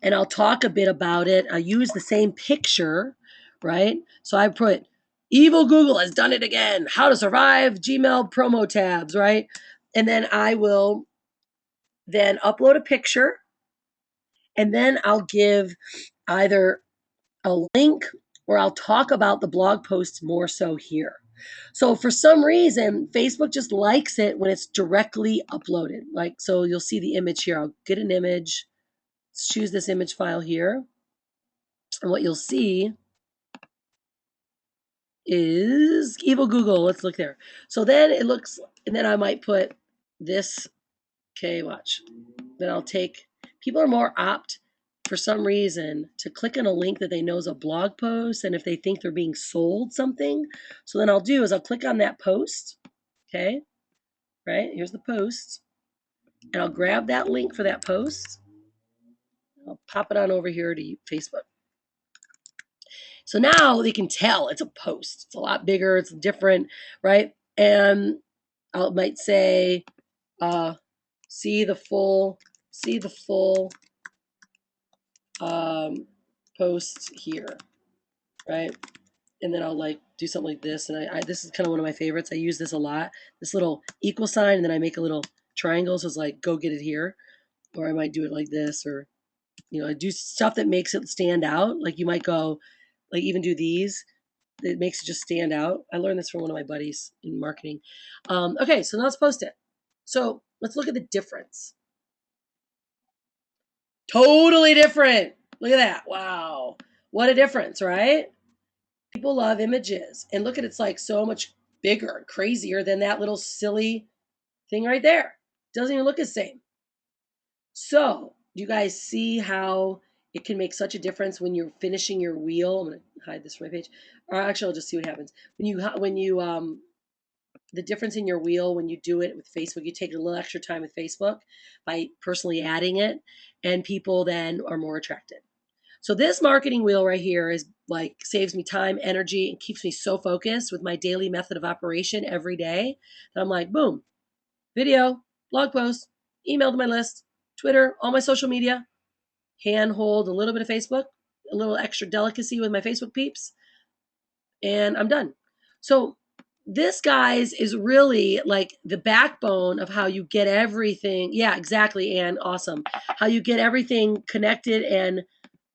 and I'll talk a bit about it. I'll use the same picture, right? So I put Evil Google has done it again. How to survive Gmail promo tabs, right? And then I will then upload a picture and then I'll give either a link or I'll talk about the blog posts more so here. So for some reason, Facebook just likes it when it's directly uploaded. Like, so you'll see the image here. I'll get an image. Let's choose this image file here. And what you'll see is Evil Google. Let's look there. So then it looks, and then I might put this. Okay, watch. Then I'll take, people are more apt for some reason to click on a link that they know is a blog post and if they think they're being sold something. So then I'll do is I'll click on that post. Okay, right? Here's the post. And I'll grab that link for that post. I'll pop it on over here to Facebook. So now they can tell it's a post. It's a lot bigger. It's different, right? And I might say, see the full post here, right? And then I'll like do something like this. And I this is kind of one of my favorites. I use this a lot. This little equal sign, and then I make a little triangle. So it's like, go get it here. Or I might do it like this, or, I do stuff that makes it stand out. Like you might go, like even do these. It makes it just stand out. I learned this from one of my buddies in marketing. Okay, so now let's post it. So let's look at the difference. Totally different. Look at that. Wow. What a difference, right? People love images. And look at it's like so much bigger, crazier than that little silly thing right there. Doesn't even look the same. So, do you guys see how it can make such a difference when you're finishing your wheel? I'm going to hide this from my page. Or actually, I'll just see what happens. The difference in your wheel when you do it with Facebook, you take a little extra time with Facebook by personally adding it, and people then are more attracted. So this marketing wheel right here is like saves me time, energy, and keeps me so focused with my daily method of operation every day. And I'm like, boom, video, blog post, email to my list, Twitter, all my social media, handhold a little bit of Facebook, a little extra delicacy with my Facebook peeps, and I'm done. So this, guys, is really like the backbone of how you get everything. Yeah, exactly, Ann. Awesome. How you get everything connected and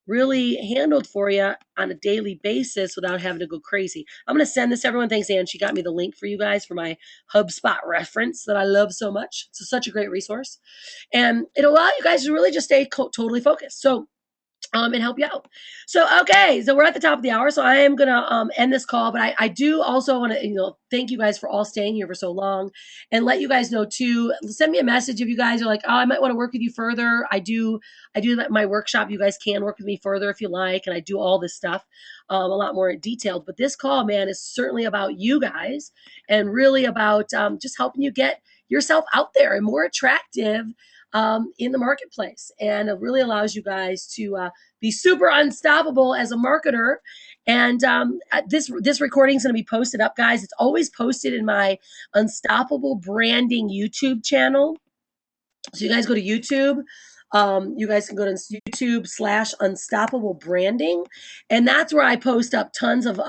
really handled for you on a daily basis without having to go crazy. I'm going to send this to everyone. Thanks, Ann. She got me the link for you guys for my HubSpot reference that I love so much. It's such a great resource. And it'll allow you guys to really just stay totally focused. So and help you out. So, okay, so we're at the top of the hour, so I am going to end this call, but I do also want to, thank you guys for all staying here for so long and let you guys know too, send me a message if you guys are like, oh, I might want to work with you further. I do my workshop. You guys can work with me further if you like, and I do all this stuff a lot more detailed, but this call, man, is certainly about you guys and really about just helping you get yourself out there and more attractive in the marketplace. And it really allows you guys to be super unstoppable as a marketer. And this recording is going to be posted up, guys. It's always posted in my Unstoppable Branding YouTube channel. So you guys go to YouTube. You guys can go to YouTube/Unstoppable Branding. And that's where I post up tons of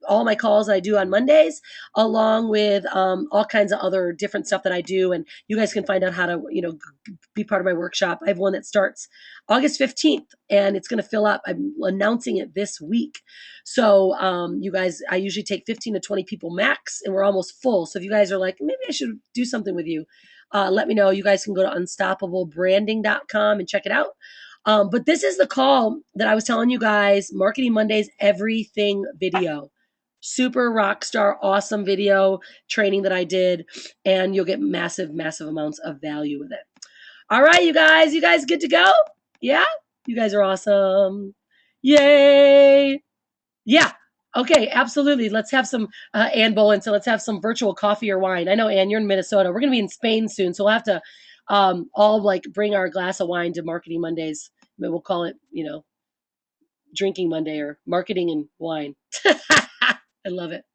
all my calls I do on Mondays, along with all kinds of other different stuff that I do. And you guys can find out how to, be part of my workshop. I have one that starts August 15th, and it's going to fill up. I'm announcing it this week. So you guys, I usually take 15 to 20 people max, and we're almost full. So if you guys are like, maybe I should do something with you, let me know. You guys can go to unstoppablebranding.com and check it out. But this is the call that I was telling you guys, Marketing Mondays, everything video. Super rock star, awesome video training that I did. And you'll get massive, massive amounts of value with it. All right, you guys good to go? Yeah? You guys are awesome. Yay. Yeah. Okay, absolutely. Let's have some, Ann Bolin, so let's have some virtual coffee or wine. I know, Ann, you're in Minnesota. We're going to be in Spain soon, so we'll have to all like bring our glass of wine to Marketing Mondays. Maybe we'll call it, Drinking Monday or Marketing and Wine. I love it.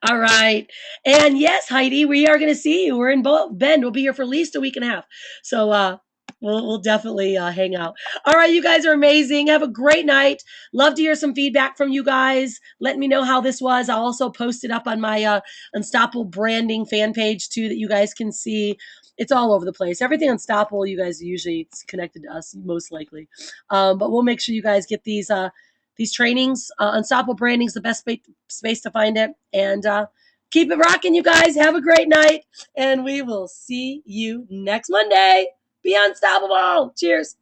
All right. And yes, Heidi, we are going to see you. We're in Bend. We'll be here for at least a week and a half. So we'll definitely hang out. All right. You guys are amazing. Have a great night. Love to hear some feedback from you guys. Let me know how this was. I'll also post it up on my Unstoppable Branding fan page too, that you guys can see. It's all over the place. Everything Unstoppable, you guys usually it's connected to us, most likely. But we'll make sure you guys get these trainings. Unstoppable Branding is the best space to find it. And keep it rocking, you guys. Have a great night. And we will see you next Monday. Be unstoppable. Cheers.